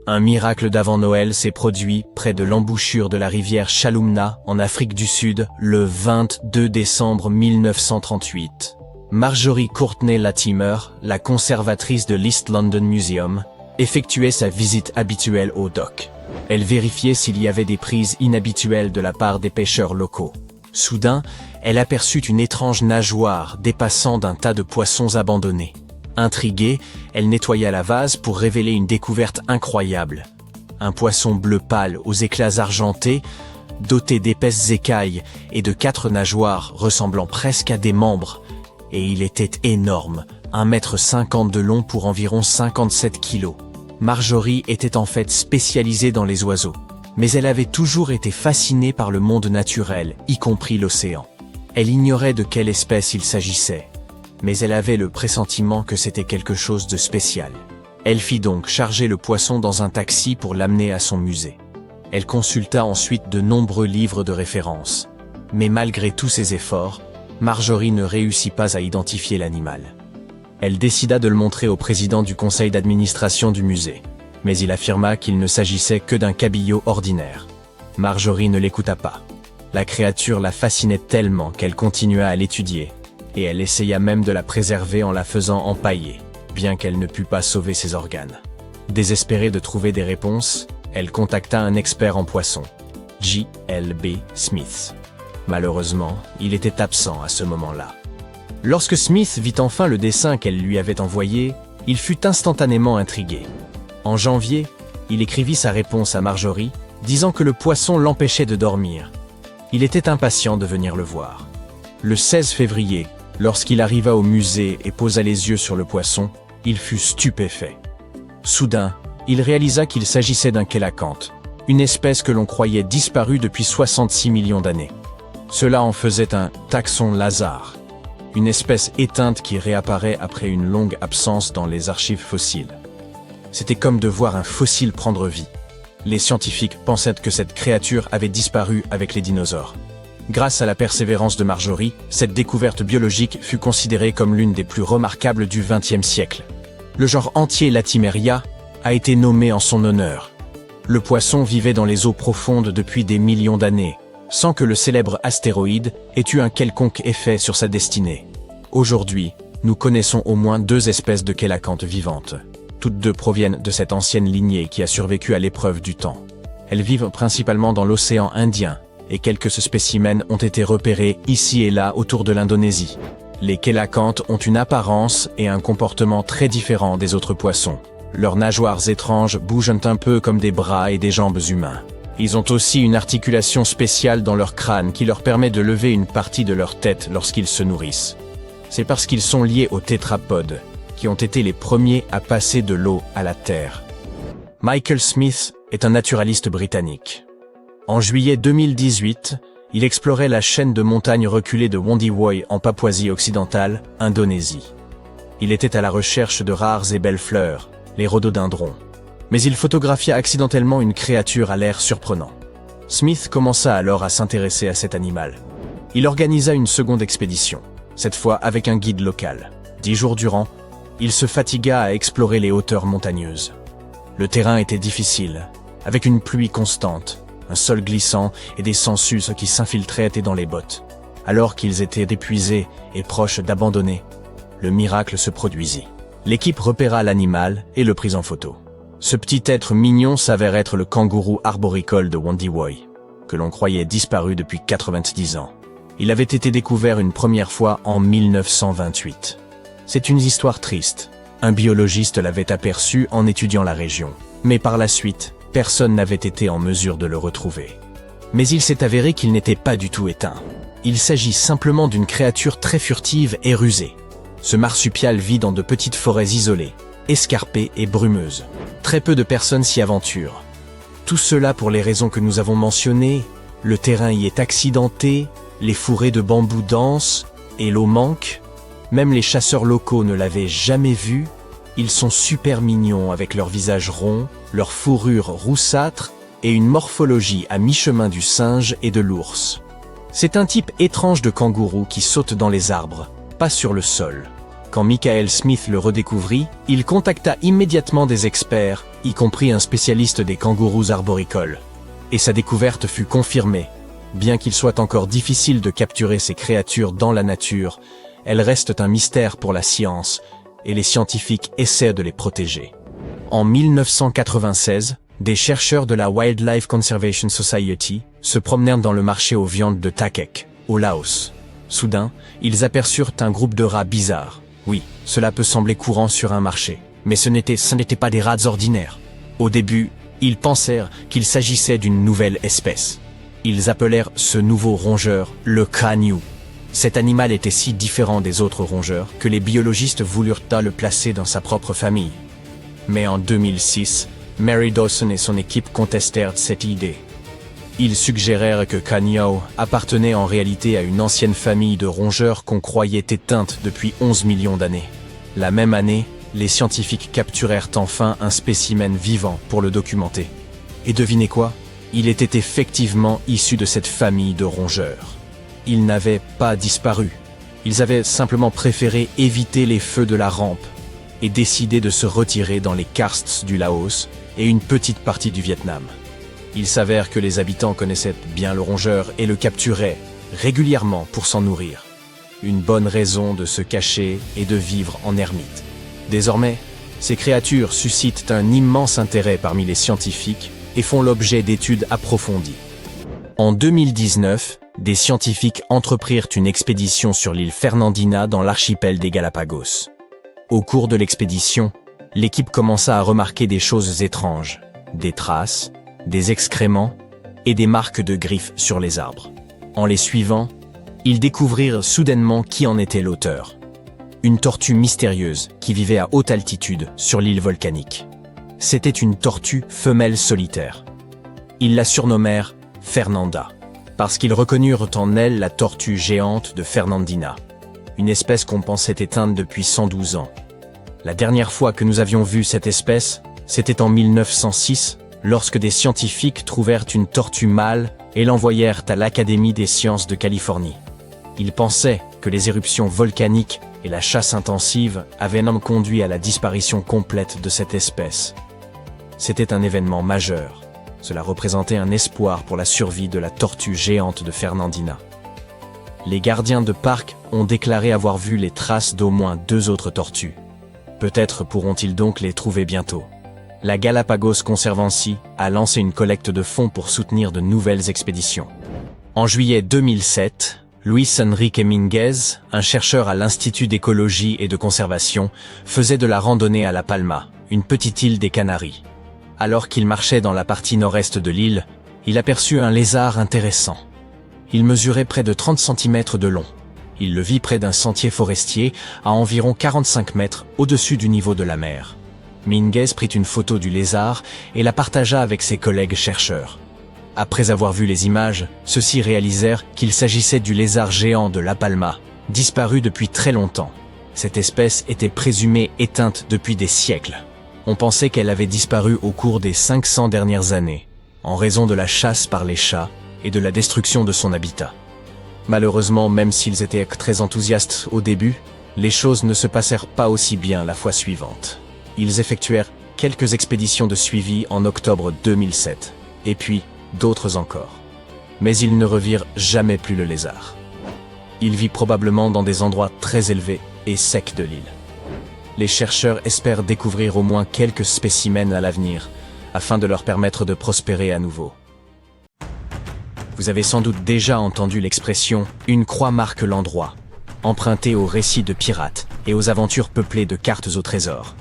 Un miracle d'avant Noël s'est produit près de l'embouchure de la rivière Chalumna en Afrique du Sud le 22 décembre 1938. Marjorie Courtney Latimer, la conservatrice de l'East London Museum, effectuait sa visite habituelle au dock. Elle vérifiait s'il y avait des prises inhabituelles de la part des pêcheurs locaux. Soudain, elle aperçut une étrange nageoire dépassant d'un tas de poissons abandonnés. Intriguée, elle nettoya la vase pour révéler une découverte incroyable. Un poisson bleu pâle aux éclats argentés, doté d'épaisses écailles et de 4 nageoires ressemblant presque à des membres. Et il était énorme, 1,50 m de long pour environ 57 kg. Marjorie était en fait spécialisée dans les oiseaux, mais elle avait toujours été fascinée par le monde naturel, y compris l'océan. Elle ignorait de quelle espèce il s'agissait, mais elle avait le pressentiment que c'était quelque chose de spécial. Elle fit donc charger le poisson dans un taxi pour l'amener à son musée. Elle consulta ensuite de nombreux livres de référence. Mais malgré tous ses efforts, Marjorie ne réussit pas à identifier l'animal. Elle décida de le montrer au président du conseil d'administration du musée, mais il affirma qu'il ne s'agissait que d'un cabillaud ordinaire. Marjorie ne l'écouta pas. La créature la fascinait tellement qu'elle continua à l'étudier, et elle essaya même de la préserver en la faisant empailler, bien qu'elle ne pût pas sauver ses organes. Désespérée de trouver des réponses, elle contacta un expert en poissons, J.L.B. Smith. Malheureusement, il était absent à ce moment-là. Lorsque Smith vit enfin le dessin qu'elle lui avait envoyé, il fut instantanément intrigué. En janvier, il écrivit sa réponse à Marjorie, disant que le poisson l'empêchait de dormir. Il était impatient de venir le voir. Le 16 février, lorsqu'il arriva au musée et posa les yeux sur le poisson, il fut stupéfait. Soudain, il réalisa qu'il s'agissait d'un kélacanthe, une espèce que l'on croyait disparue depuis 66 millions d'années. Cela en faisait un taxon Lazare, une espèce éteinte qui réapparaît après une longue absence dans les archives fossiles. C'était comme de voir un fossile prendre vie. Les scientifiques pensaient que cette créature avait disparu avec les dinosaures. Grâce à la persévérance de Marjorie, cette découverte biologique fut considérée comme l'une des plus remarquables du XXe siècle. Le genre entier Latimeria a été nommé en son honneur. Le poisson vivait dans les eaux profondes depuis des millions d'années, sans que le célèbre astéroïde ait eu un quelconque effet sur sa destinée. Aujourd'hui, nous connaissons au moins 2 espèces de kélacanthes vivantes. Toutes 2 proviennent de cette ancienne lignée qui a survécu à l'épreuve du temps. Elles vivent principalement dans l'océan Indien, et quelques spécimens ont été repérés ici et là autour de l'Indonésie. Les kélacanthes ont une apparence et un comportement très différents des autres poissons. Leurs nageoires étranges bougent un peu comme des bras et des jambes humains. Ils ont aussi une articulation spéciale dans leur crâne qui leur permet de lever une partie de leur tête lorsqu'ils se nourrissent. C'est parce qu'ils sont liés aux tétrapodes, qui ont été les premiers à passer de l'eau à la terre. Michael Smith est un naturaliste britannique. En juillet 2018, il explorait la chaîne de montagnes reculées de Wondiwoy en Papouasie-Occidentale, Indonésie. Il était à la recherche de rares et belles fleurs, les rhododendrons. Mais il photographia accidentellement une créature à l'air surprenant. Smith commença alors à s'intéresser à cet animal. Il organisa une seconde expédition, cette fois avec un guide local. 10 jours durant, il se fatigua à explorer les hauteurs montagneuses. Le terrain était difficile, avec une pluie constante, un sol glissant et des sangsues qui s'infiltraient dans les bottes. Alors qu'ils étaient épuisés et proches d'abandonner, le miracle se produisit. L'équipe repéra l'animal et le prit en photo. Ce petit être mignon s'avère être le kangourou arboricole de Wondiwoy, que l'on croyait disparu depuis 90 ans. Il avait été découvert une première fois en 1928. C'est une histoire triste. Un biologiste l'avait aperçu en étudiant la région. Mais par la suite, personne n'avait été en mesure de le retrouver. Mais il s'est avéré qu'il n'était pas du tout éteint. Il s'agit simplement d'une créature très furtive et rusée. Ce marsupial vit dans de petites forêts isolées, escarpées et brumeuses. Très peu de personnes s'y aventurent. Tout cela pour les raisons que nous avons mentionnées. Le terrain y est accidenté, les fourrés de bambou dansent et l'eau manque. Même les chasseurs locaux ne l'avaient jamais vu. Ils sont super mignons avec leur visage rond, leur fourrure roussâtre et une morphologie à mi-chemin du singe et de l'ours. C'est un type étrange de kangourou qui saute dans les arbres, pas sur le sol. Quand Michael Smith le redécouvrit, il contacta immédiatement des experts, y compris un spécialiste des kangourous arboricoles. Et sa découverte fut confirmée. Bien qu'il soit encore difficile de capturer ces créatures dans la nature, elles restent un mystère pour la science, et les scientifiques essaient de les protéger. En 1996, des chercheurs de la Wildlife Conservation Society se promenèrent dans le marché aux viandes de Takek, au Laos. Soudain, ils aperçurent un groupe de rats bizarres. Oui, cela peut sembler courant sur un marché, mais ce n'étaient pas des rats ordinaires. Au début, ils pensèrent qu'il s'agissait d'une nouvelle espèce. Ils appelèrent ce nouveau rongeur le Craniou. Cet animal était si différent des autres rongeurs que les biologistes voulurent le placer dans sa propre famille. Mais en 2006, Mary Dawson et son équipe contestèrent cette idée. Ils suggérèrent que Craniou appartenait en réalité à une ancienne famille de rongeurs qu'on croyait éteinte depuis 11 millions d'années. La même année, les scientifiques capturèrent enfin un spécimen vivant pour le documenter. Et devinez quoi? Il était effectivement issu de cette famille de rongeurs. Ils n'avaient pas disparu. Ils avaient simplement préféré éviter les feux de la rampe et décidé de se retirer dans les karsts du Laos et une petite partie du Vietnam. Il s'avère que les habitants connaissaient bien le rongeur et le capturaient régulièrement pour s'en nourrir. Une bonne raison de se cacher et de vivre en ermite. Désormais, ces créatures suscitent un immense intérêt parmi les scientifiques et font l'objet d'études approfondies. En 2019, des scientifiques entreprirent une expédition sur l'île Fernandina dans l'archipel des Galapagos. Au cours de l'expédition, l'équipe commença à remarquer des choses étranges, des traces, des excréments et des marques de griffes sur les arbres. En les suivant, ils découvrirent soudainement qui en était l'auteur. Une tortue mystérieuse qui vivait à haute altitude sur l'île volcanique. C'était une tortue femelle solitaire. Ils la surnommèrent Fernanda, parce qu'ils reconnurent en elle la tortue géante de Fernandina, une espèce qu'on pensait éteinte depuis 112 ans. La dernière fois que nous avions vu cette espèce, c'était en 1906, lorsque des scientifiques trouvèrent une tortue mâle et l'envoyèrent à l'Académie des sciences de Californie. Ils pensaient que les éruptions volcaniques et la chasse intensive avaient même conduit à la disparition complète de cette espèce. C'était un événement majeur. Cela représentait un espoir pour la survie de la tortue géante de Fernandina. Les gardiens de parc ont déclaré avoir vu les traces d'au moins 2 autres tortues. Peut-être pourront-ils donc les trouver bientôt. La Galapagos Conservancy a lancé une collecte de fonds pour soutenir de nouvelles expéditions. En juillet 2007, Luis Enrique Minguez, un chercheur à l'Institut d'écologie et de conservation, faisait de la randonnée à La Palma, une petite île des Canaries. Alors qu'il marchait dans la partie nord-est de l'île, il aperçut un lézard intéressant. Il mesurait près de 30 cm de long. Il le vit près d'un sentier forestier à environ 45 mètres au-dessus du niveau de la mer. Minguez prit une photo du lézard et la partagea avec ses collègues chercheurs. Après avoir vu les images, ceux-ci réalisèrent qu'il s'agissait du lézard géant de La Palma, disparu depuis très longtemps. Cette espèce était présumée éteinte depuis des siècles. On pensait qu'elle avait disparu au cours des 500 dernières années, en raison de la chasse par les chats et de la destruction de son habitat. Malheureusement, même s'ils étaient très enthousiastes au début, les choses ne se passèrent pas aussi bien la fois suivante. Ils effectuèrent quelques expéditions de suivi en octobre 2007, et puis d'autres encore. Mais ils ne revirent jamais plus le lézard. Il vit probablement dans des endroits très élevés et secs de l'île. Les chercheurs espèrent découvrir au moins quelques spécimens à l'avenir, afin de leur permettre de prospérer à nouveau. Vous avez sans doute déjà entendu l'expression « une croix marque l'endroit », empruntée aux récits de pirates et aux aventures peuplées de cartes au trésor.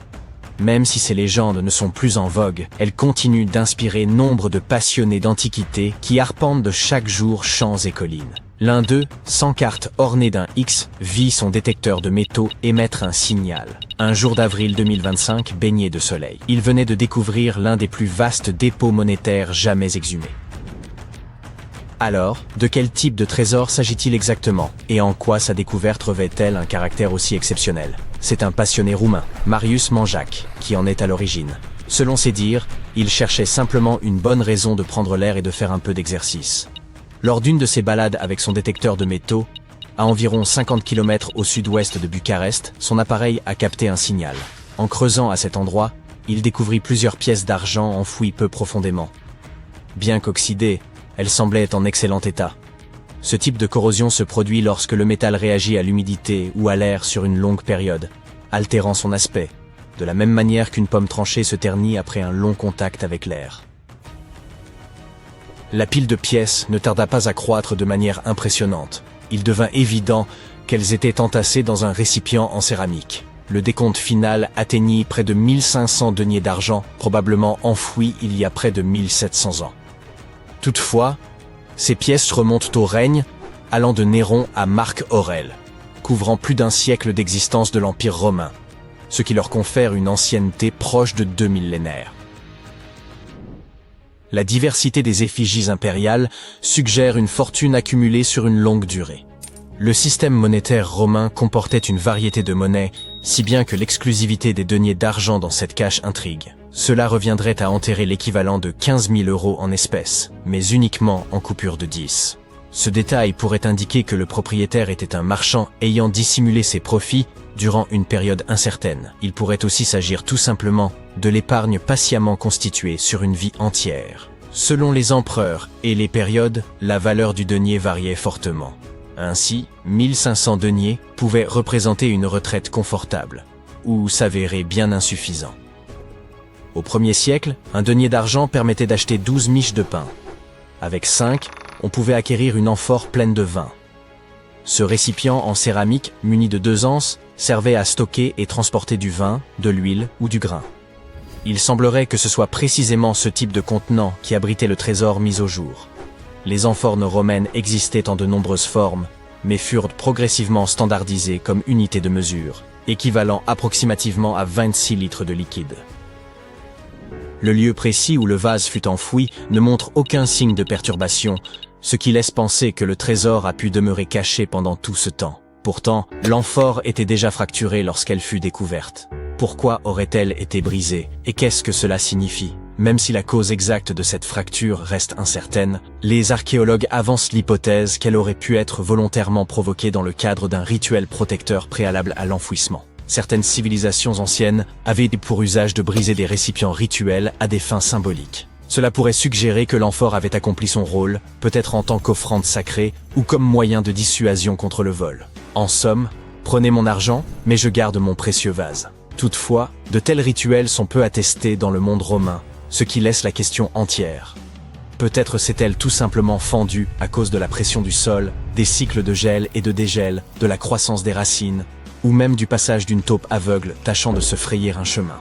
Même si ces légendes ne sont plus en vogue, elles continuent d'inspirer nombre de passionnés d'antiquité qui arpentent de chaque jour champs et collines. L'un d'eux, sans carte ornée d'un X, vit son détecteur de métaux émettre un signal. Un jour d'avril 2025, baigné de soleil. Il venait de découvrir l'un des plus vastes dépôts monétaires jamais exhumés. Alors, de quel type de trésor s'agit-il exactement? Et en quoi sa découverte revêt-elle un caractère aussi exceptionnel? C'est un passionné roumain, Marius Manjac, qui en est à l'origine. Selon ses dires, il cherchait simplement une bonne raison de prendre l'air et de faire un peu d'exercice. Lors d'une de ses balades avec son détecteur de métaux, à environ 50 km au sud-ouest de Bucarest, son appareil a capté un signal. En creusant à cet endroit, il découvrit plusieurs pièces d'argent enfouies peu profondément. Bien qu'oxydées, elles semblaient en excellent état. Ce type de corrosion se produit lorsque le métal réagit à l'humidité ou à l'air sur une longue période, altérant son aspect, de la même manière qu'une pomme tranchée se ternit après un long contact avec l'air. La pile de pièces ne tarda pas à croître de manière impressionnante. Il devint évident qu'elles étaient entassées dans un récipient en céramique. Le décompte final atteignit près de 1500 deniers d'argent, probablement enfouis il y a près de 1700 ans. Toutefois, ces pièces remontent au règne, allant de Néron à Marc Aurèle, couvrant plus d'un siècle d'existence de l'Empire romain, ce qui leur confère une ancienneté proche de 2 millénaires. La diversité des effigies impériales suggère une fortune accumulée sur une longue durée. Le système monétaire romain comportait une variété de monnaies, si bien que l'exclusivité des deniers d'argent dans cette cache intrigue. Cela reviendrait à enterrer l'équivalent de 15 000 € en espèces, mais uniquement en coupures de 10. Ce détail pourrait indiquer que le propriétaire était un marchand ayant dissimulé ses profits durant une période incertaine. Il pourrait aussi s'agir tout simplement de l'épargne patiemment constituée sur une vie entière. Selon les empereurs et les périodes, la valeur du denier variait fortement. Ainsi, 1500 deniers pouvaient représenter une retraite confortable, ou s'avérer bien insuffisant. Au 1er siècle, un denier d'argent permettait d'acheter 12 miches de pain. Avec 5, on pouvait acquérir une amphore pleine de vin. Ce récipient en céramique, muni de 2 anses, servait à stocker et transporter du vin, de l'huile ou du grain. Il semblerait que ce soit précisément ce type de contenant qui abritait le trésor mis au jour. Les amphores romaines existaient en de nombreuses formes, mais furent progressivement standardisées comme unité de mesure, équivalent approximativement à 26 litres de liquide. Le lieu précis où le vase fut enfoui ne montre aucun signe de perturbation, ce qui laisse penser que le trésor a pu demeurer caché pendant tout ce temps. Pourtant, l'amphore était déjà fracturée lorsqu'elle fut découverte. Pourquoi aurait-elle été brisée, et qu'est-ce que cela signifie? Même si la cause exacte de cette fracture reste incertaine, les archéologues avancent l'hypothèse qu'elle aurait pu être volontairement provoquée dans le cadre d'un rituel protecteur préalable à l'enfouissement. Certaines civilisations anciennes avaient pour usage de briser des récipients rituels à des fins symboliques. Cela pourrait suggérer que l'amphore avait accompli son rôle, peut-être en tant qu'offrande sacrée ou comme moyen de dissuasion contre le vol. En somme, prenez mon argent, mais je garde mon précieux vase. Toutefois, de tels rituels sont peu attestés dans le monde romain, ce qui laisse la question entière. Peut-être s'est-elle tout simplement fendue à cause de la pression du sol, des cycles de gel et de dégel, de la croissance des racines, ou même du passage d'une taupe aveugle tâchant de se frayer un chemin.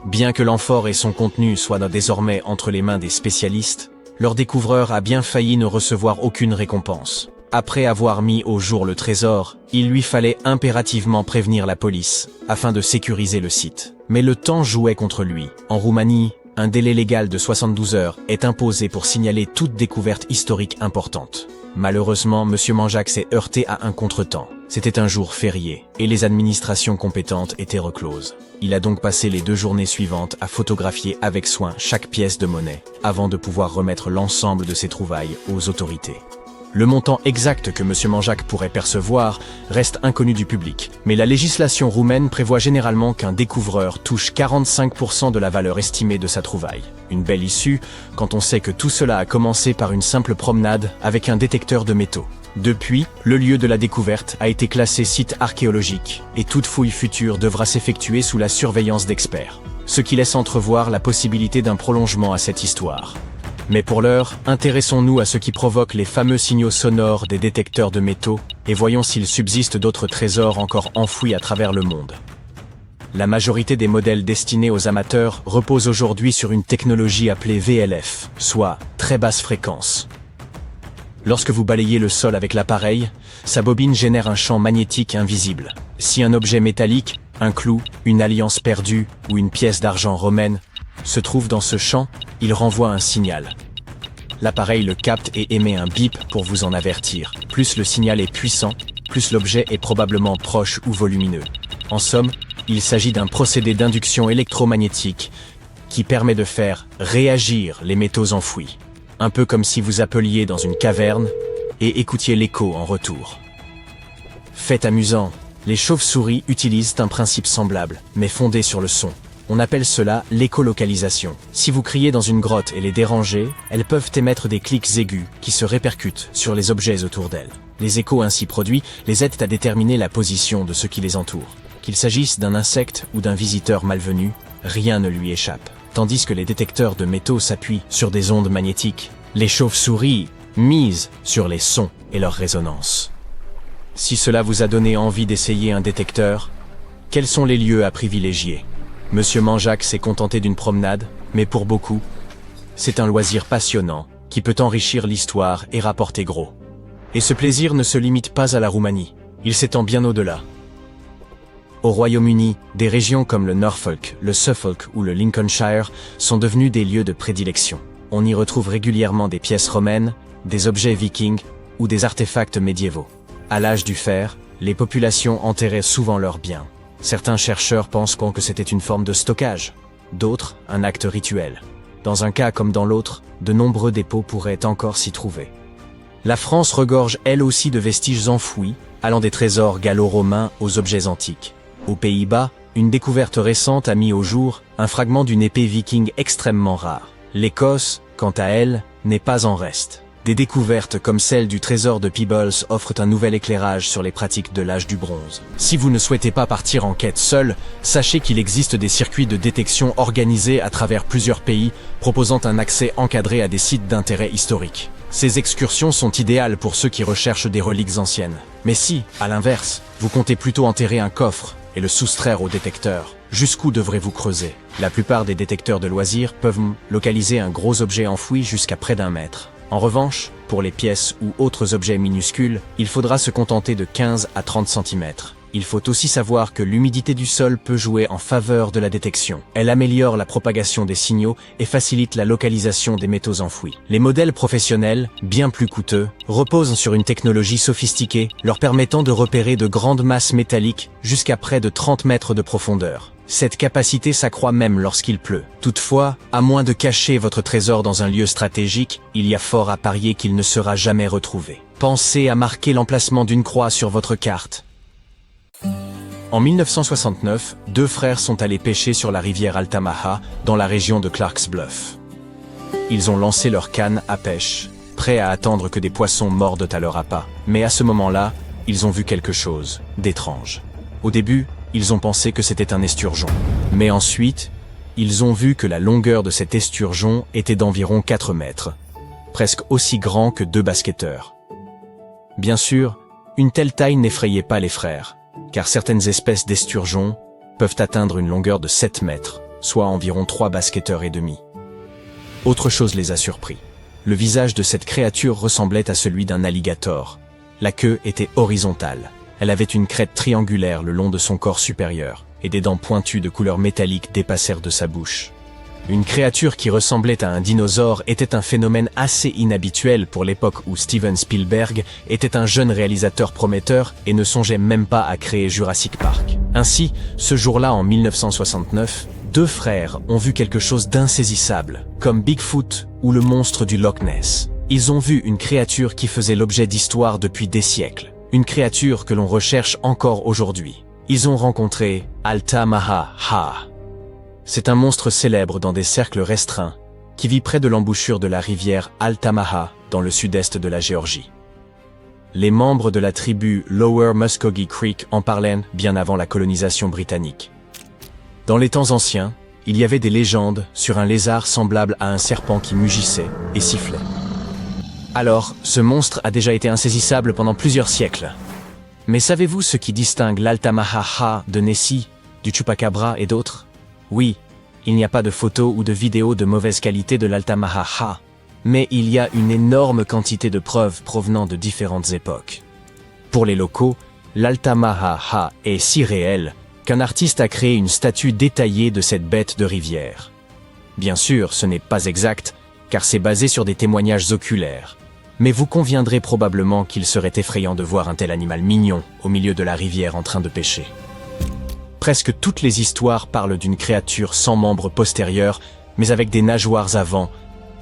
Bien que l'amphore et son contenu soient désormais entre les mains des spécialistes, leur découvreur a bien failli ne recevoir aucune récompense. Après avoir mis au jour le trésor, il lui fallait impérativement prévenir la police, afin de sécuriser le site. Mais le temps jouait contre lui. En Roumanie, un délai légal de 72 heures est imposé pour signaler toute découverte historique importante. Malheureusement, M. Manjac s'est heurté à un contretemps. C'était un jour férié, et les administrations compétentes étaient recloses. Il a donc passé les 2 journées suivantes à photographier avec soin chaque pièce de monnaie, avant de pouvoir remettre l'ensemble de ses trouvailles aux autorités. Le montant exact que M. Manjac pourrait percevoir reste inconnu du public, mais la législation roumaine prévoit généralement qu'un découvreur touche 45% de la valeur estimée de sa trouvaille. Une belle issue, quand on sait que tout cela a commencé par une simple promenade avec un détecteur de métaux. Depuis, le lieu de la découverte a été classé site archéologique, et toute fouille future devra s'effectuer sous la surveillance d'experts, ce qui laisse entrevoir la possibilité d'un prolongement à cette histoire. Mais pour l'heure, intéressons-nous à ce qui provoque les fameux signaux sonores des détecteurs de métaux et voyons s'il subsiste d'autres trésors encore enfouis à travers le monde. La majorité des modèles destinés aux amateurs reposent aujourd'hui sur une technologie appelée VLF, soit très basse fréquence. Lorsque vous balayez le sol avec l'appareil, sa bobine génère un champ magnétique invisible. Si un objet métallique, un clou, une alliance perdue ou une pièce d'argent romaine se trouve dans ce champ, il renvoie un signal. L'appareil le capte et émet un bip pour vous en avertir. Plus le signal est puissant, plus l'objet est probablement proche ou volumineux. En somme, il s'agit d'un procédé d'induction électromagnétique qui permet de faire réagir les métaux enfouis. Un peu comme si vous appeliez dans une caverne et écoutiez l'écho en retour. Fait amusant, les chauves-souris utilisent un principe semblable, mais fondé sur le son. On appelle cela l'écolocalisation. Si vous criez dans une grotte et les dérangez, elles peuvent émettre des clics aigus qui se répercutent sur les objets autour d'elles. Les échos ainsi produits les aident à déterminer la position de ce qui les entoure. Qu'il s'agisse d'un insecte ou d'un visiteur malvenu, rien ne lui échappe. Tandis que les détecteurs de métaux s'appuient sur des ondes magnétiques, les chauves-souris misent sur les sons et leur résonance. Si cela vous a donné envie d'essayer un détecteur, quels sont les lieux à privilégier ? Monsieur Manjac s'est contenté d'une promenade, mais pour beaucoup, c'est un loisir passionnant qui peut enrichir l'histoire et rapporter gros. Et ce plaisir ne se limite pas à la Roumanie, il s'étend bien au-delà. Au Royaume-Uni, des régions comme le Norfolk, le Suffolk ou le Lincolnshire sont devenues des lieux de prédilection. On y retrouve régulièrement des pièces romaines, des objets vikings ou des artefacts médiévaux. À l'âge du fer, les populations enterraient souvent leurs biens. Certains chercheurs pensent que c'était une forme de stockage, d'autres un acte rituel. Dans un cas comme dans l'autre, de nombreux dépôts pourraient encore s'y trouver. La France regorge elle aussi de vestiges enfouis, allant des trésors gallo-romains aux objets antiques. Aux Pays-Bas, une découverte récente a mis au jour un fragment d'une épée viking extrêmement rare. L'Écosse, quant à elle, n'est pas en reste. Des découvertes comme celle du trésor de Peebles offrent un nouvel éclairage sur les pratiques de l'âge du bronze. Si vous ne souhaitez pas partir en quête seul, sachez qu'il existe des circuits de détection organisés à travers plusieurs pays, proposant un accès encadré à des sites d'intérêt historique. Ces excursions sont idéales pour ceux qui recherchent des reliques anciennes. Mais si, à l'inverse, vous comptez plutôt enterrer un coffre et le soustraire au détecteur, jusqu'où devrez-vous creuser? La plupart des détecteurs de loisirs peuvent localiser un gros objet enfoui jusqu'à près d'1 mètre. En revanche, pour les pièces ou autres objets minuscules, il faudra se contenter de 15 à 30 cm. Il faut aussi savoir que l'humidité du sol peut jouer en faveur de la détection. Elle améliore la propagation des signaux et facilite la localisation des métaux enfouis. Les modèles professionnels, bien plus coûteux, reposent sur une technologie sophistiquée leur permettant de repérer de grandes masses métalliques jusqu'à près de 30 mètres de profondeur. Cette capacité s'accroît même lorsqu'il pleut. Toutefois, à moins de cacher votre trésor dans un lieu stratégique, il y a fort à parier qu'il ne sera jamais retrouvé. Pensez à marquer l'emplacement d'une croix sur votre carte. En 1969, 2 frères sont allés pêcher sur la rivière Altamaha, dans la région de Clarks Bluff. Ils ont lancé leur canne à pêche, prêts à attendre que des poissons mordent à leur appât. Mais à ce moment-là, ils ont vu quelque chose d'étrange. Au début, ils ont pensé que c'était un esturgeon. Mais ensuite, ils ont vu que la longueur de cet esturgeon était d'environ 4 mètres, presque aussi grand que 2 basketteurs. Bien sûr, une telle taille n'effrayait pas les frères, car certaines espèces d'esturgeons peuvent atteindre une longueur de 7 mètres, soit environ 3 basketteurs et demi. Autre chose les a surpris. Le visage de cette créature ressemblait à celui d'un alligator. La queue était horizontale. Elle avait une crête triangulaire le long de son corps supérieur, et des dents pointues de couleur métallique dépassèrent de sa bouche. Une créature qui ressemblait à un dinosaure était un phénomène assez inhabituel pour l'époque où Steven Spielberg était un jeune réalisateur prometteur et ne songeait même pas à créer Jurassic Park. Ainsi, ce jour-là en 1969, 2 frères ont vu quelque chose d'insaisissable, comme Bigfoot ou le monstre du Loch Ness. Ils ont vu une créature qui faisait l'objet d'histoires depuis des siècles, une créature que l'on recherche encore aujourd'hui. Ils ont rencontré Altamaha. C'est un monstre célèbre dans des cercles restreints, qui vit près de l'embouchure de la rivière Altamaha, dans le sud-est de la Géorgie. Les membres de la tribu Lower Muskogee Creek en parlaient bien avant la colonisation britannique. Dans les temps anciens, il y avait des légendes sur un lézard semblable à un serpent qui mugissait et sifflait. Alors, ce monstre a déjà été insaisissable pendant plusieurs siècles. Mais savez-vous ce qui distingue l'Altamaha de Nessie, du Chupacabra et d'autres? Oui, il n'y a pas de photos ou de vidéos de mauvaise qualité de l'Altamaha, mais il y a une énorme quantité de preuves provenant de différentes époques. Pour les locaux, l'Altamaha est si réel qu'un artiste a créé une statue détaillée de cette bête de rivière. Bien sûr, ce n'est pas exact, car c'est basé sur des témoignages oculaires. Mais vous conviendrez probablement qu'il serait effrayant de voir un tel animal mignon au milieu de la rivière en train de pêcher. Presque toutes les histoires parlent d'une créature sans membres postérieurs, mais avec des nageoires avant,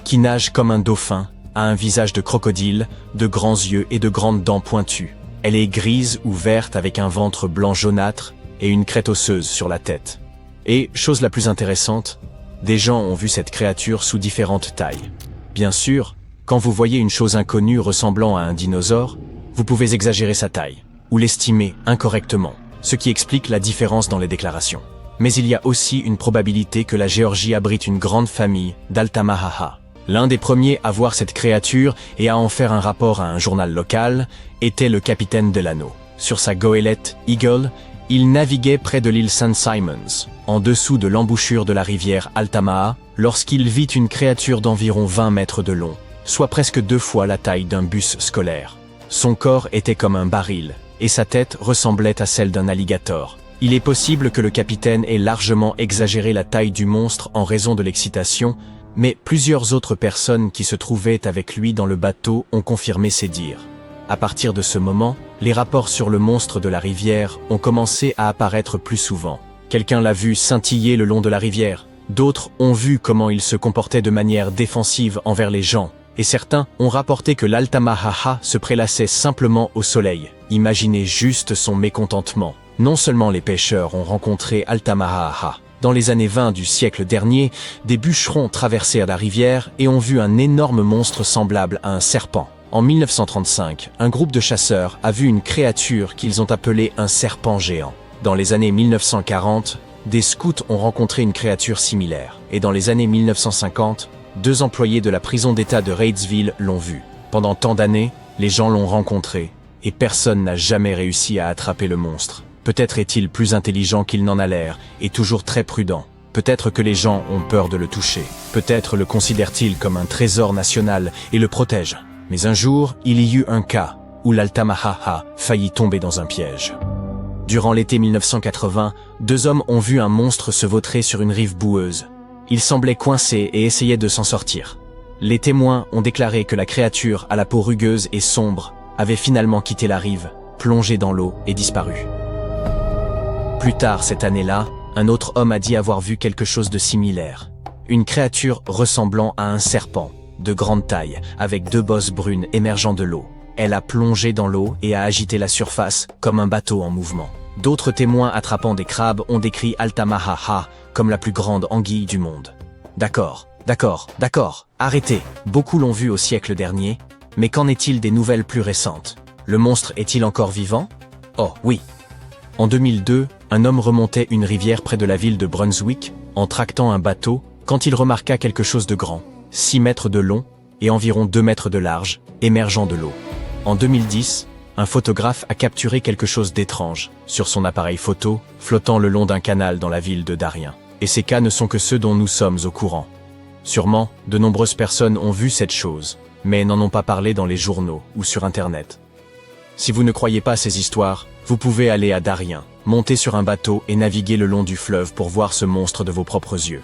qui nage comme un dauphin, a un visage de crocodile, de grands yeux et de grandes dents pointues. Elle est grise ou verte avec un ventre blanc jaunâtre et une crête osseuse sur la tête. Et, chose la plus intéressante, des gens ont vu cette créature sous différentes tailles. Bien sûr, quand vous voyez une chose inconnue ressemblant à un dinosaure, vous pouvez exagérer sa taille, ou l'estimer incorrectement, ce qui explique la différence dans les déclarations. Mais il y a aussi une probabilité que la Géorgie abrite une grande famille d'Altamaha. L'un des premiers à voir cette créature et à en faire un rapport à un journal local était le capitaine Delano. Sur sa goélette Eagle, il naviguait près de l'île St. Simons, en dessous de l'embouchure de la rivière Altamaha, lorsqu'il vit une créature d'environ 20 mètres de long, soit presque 2 fois la taille d'un bus scolaire. Son corps était comme un baril, et sa tête ressemblait à celle d'un alligator. Il est possible que le capitaine ait largement exagéré la taille du monstre en raison de l'excitation, mais plusieurs autres personnes qui se trouvaient avec lui dans le bateau ont confirmé ses dires. À partir de ce moment, les rapports sur le monstre de la rivière ont commencé à apparaître plus souvent. Quelqu'un l'a vu scintiller le long de la rivière, d'autres ont vu comment il se comportait de manière défensive envers les gens, et certains ont rapporté que l'Altamaha se prélassait simplement au soleil. Imaginez juste son mécontentement. Non seulement les pêcheurs ont rencontré Altamaha. Dans les années 20 du siècle dernier, des bûcherons traversèrent la rivière et ont vu un énorme monstre semblable à un serpent. En 1935, un groupe de chasseurs a vu une créature qu'ils ont appelée un serpent géant. Dans les années 1940, des scouts ont rencontré une créature similaire. Et dans les années 1950, 2 employés de la prison d'État de Reidsville l'ont vu. Pendant tant d'années, les gens l'ont rencontré, et personne n'a jamais réussi à attraper le monstre. Peut-être est-il plus intelligent qu'il n'en a l'air, et toujours très prudent. Peut-être que les gens ont peur de le toucher. Peut-être le considèrent-ils comme un trésor national et le protègent. Mais un jour, il y eut un cas où l'Altamaha faillit tomber dans un piège. Durant l'été 1980, 2 hommes ont vu un monstre se vautrer sur une rive boueuse. Il semblait coincé et essayait de s'en sortir. Les témoins ont déclaré que la créature à la peau rugueuse et sombre avait finalement quitté la rive, plongé dans l'eau et disparu. Plus tard cette année-là, un autre homme a dit avoir vu quelque chose de similaire. Une créature ressemblant à un serpent, de grande taille, avec 2 bosses brunes émergeant de l'eau. Elle a plongé dans l'eau et a agité la surface comme un bateau en mouvement. D'autres témoins attrapant des crabes ont décrit Altamaha comme la plus grande anguille du monde. D'accord, arrêtez. Beaucoup l'ont vu au siècle dernier, mais qu'en est-il des nouvelles plus récentes? Le monstre est-il encore vivant? Oh oui. En 2002, un homme remontait une rivière près de la ville de Brunswick en tractant un bateau quand il remarqua quelque chose de grand, 6 mètres de long et environ 2 mètres de large, émergeant de l'eau. En 2010, un photographe a capturé quelque chose d'étrange sur son appareil photo, flottant le long d'un canal dans la ville de Darien. Et ces cas ne sont que ceux dont nous sommes au courant. Sûrement, de nombreuses personnes ont vu cette chose, mais n'en ont pas parlé dans les journaux ou sur Internet. Si vous ne croyez pas ces histoires, vous pouvez aller à Darien, monter sur un bateau et naviguer le long du fleuve pour voir ce monstre de vos propres yeux.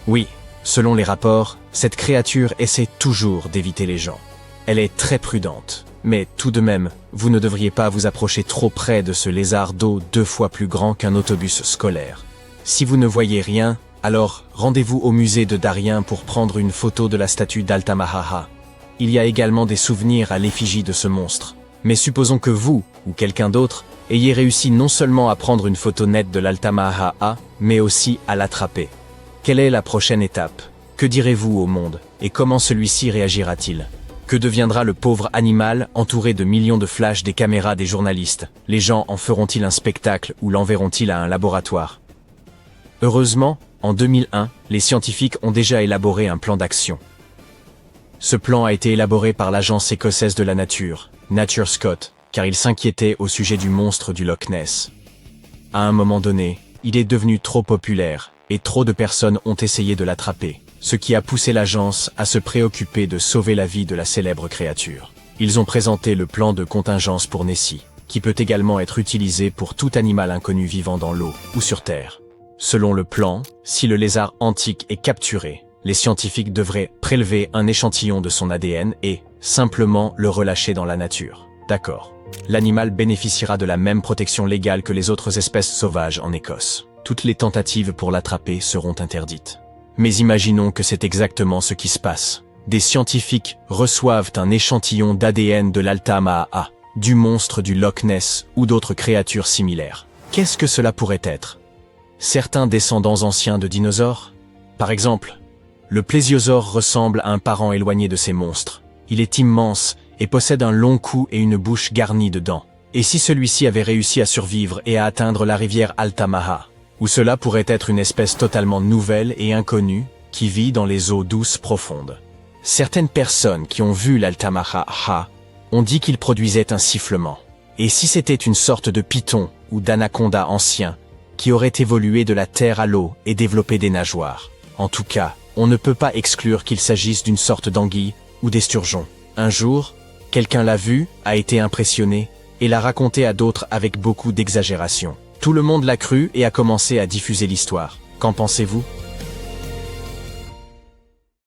Oui, selon les rapports, cette créature essaie toujours d'éviter les gens. Elle est très prudente, mais tout de même, vous ne devriez pas vous approcher trop près de ce lézard d'eau 2 fois plus grand qu'un autobus scolaire. Si vous ne voyez rien, alors rendez-vous au musée de Darien pour prendre une photo de la statue d'Altamaha. Il y a également des souvenirs à l'effigie de ce monstre. Mais supposons que vous, ou quelqu'un d'autre, ayez réussi non seulement à prendre une photo nette de l'Altamaha, mais aussi à l'attraper. Quelle est la prochaine étape? Que direz-vous au monde? Et comment celui-ci réagira-t-il? Que deviendra le pauvre animal entouré de millions de flashs des caméras des journalistes? Les gens en feront-ils un spectacle ou l'enverront-ils à un laboratoire? Heureusement, en 2001, les scientifiques ont déjà élaboré un plan d'action. Ce plan a été élaboré par l'Agence écossaise de la nature, NatureScot, car ils s'inquiétaient au sujet du monstre du Loch Ness. À un moment donné, il est devenu trop populaire, et trop de personnes ont essayé de l'attraper, ce qui a poussé l'agence à se préoccuper de sauver la vie de la célèbre créature. Ils ont présenté le plan de contingence pour Nessie, qui peut également être utilisé pour tout animal inconnu vivant dans l'eau ou sur Terre. Selon le plan, si le lézard antique est capturé, les scientifiques devraient prélever un échantillon de son ADN et, simplement, le relâcher dans la nature. D'accord. L'animal bénéficiera de la même protection légale que les autres espèces sauvages en Écosse. Toutes les tentatives pour l'attraper seront interdites. Mais imaginons que c'est exactement ce qui se passe. Des scientifiques reçoivent un échantillon d'ADN de l'Altamaha, du monstre du Loch Ness ou d'autres créatures similaires. Qu'est-ce que cela pourrait être? Certains descendants anciens de dinosaures? Par exemple, le plésiosaure ressemble à un parent éloigné de ces monstres. Il est immense et possède un long cou et une bouche garnie de dents. Et si celui-ci avait réussi à survivre et à atteindre la rivière Altamaha? Ou cela pourrait être une espèce totalement nouvelle et inconnue qui vit dans les eaux douces profondes. Certaines personnes qui ont vu l'Altamaha ont dit qu'il produisait un sifflement. Et si c'était une sorte de python ou d'anaconda ancien qui aurait évolué de la terre à l'eau et développé des nageoires? En tout cas, on ne peut pas exclure qu'il s'agisse d'une sorte d'anguille ou d'esturgeon. Un jour, quelqu'un l'a vu, a été impressionné et l'a raconté à d'autres avec beaucoup d'exagération. Tout le monde l'a cru et a commencé à diffuser l'histoire. Qu'en pensez-vous ?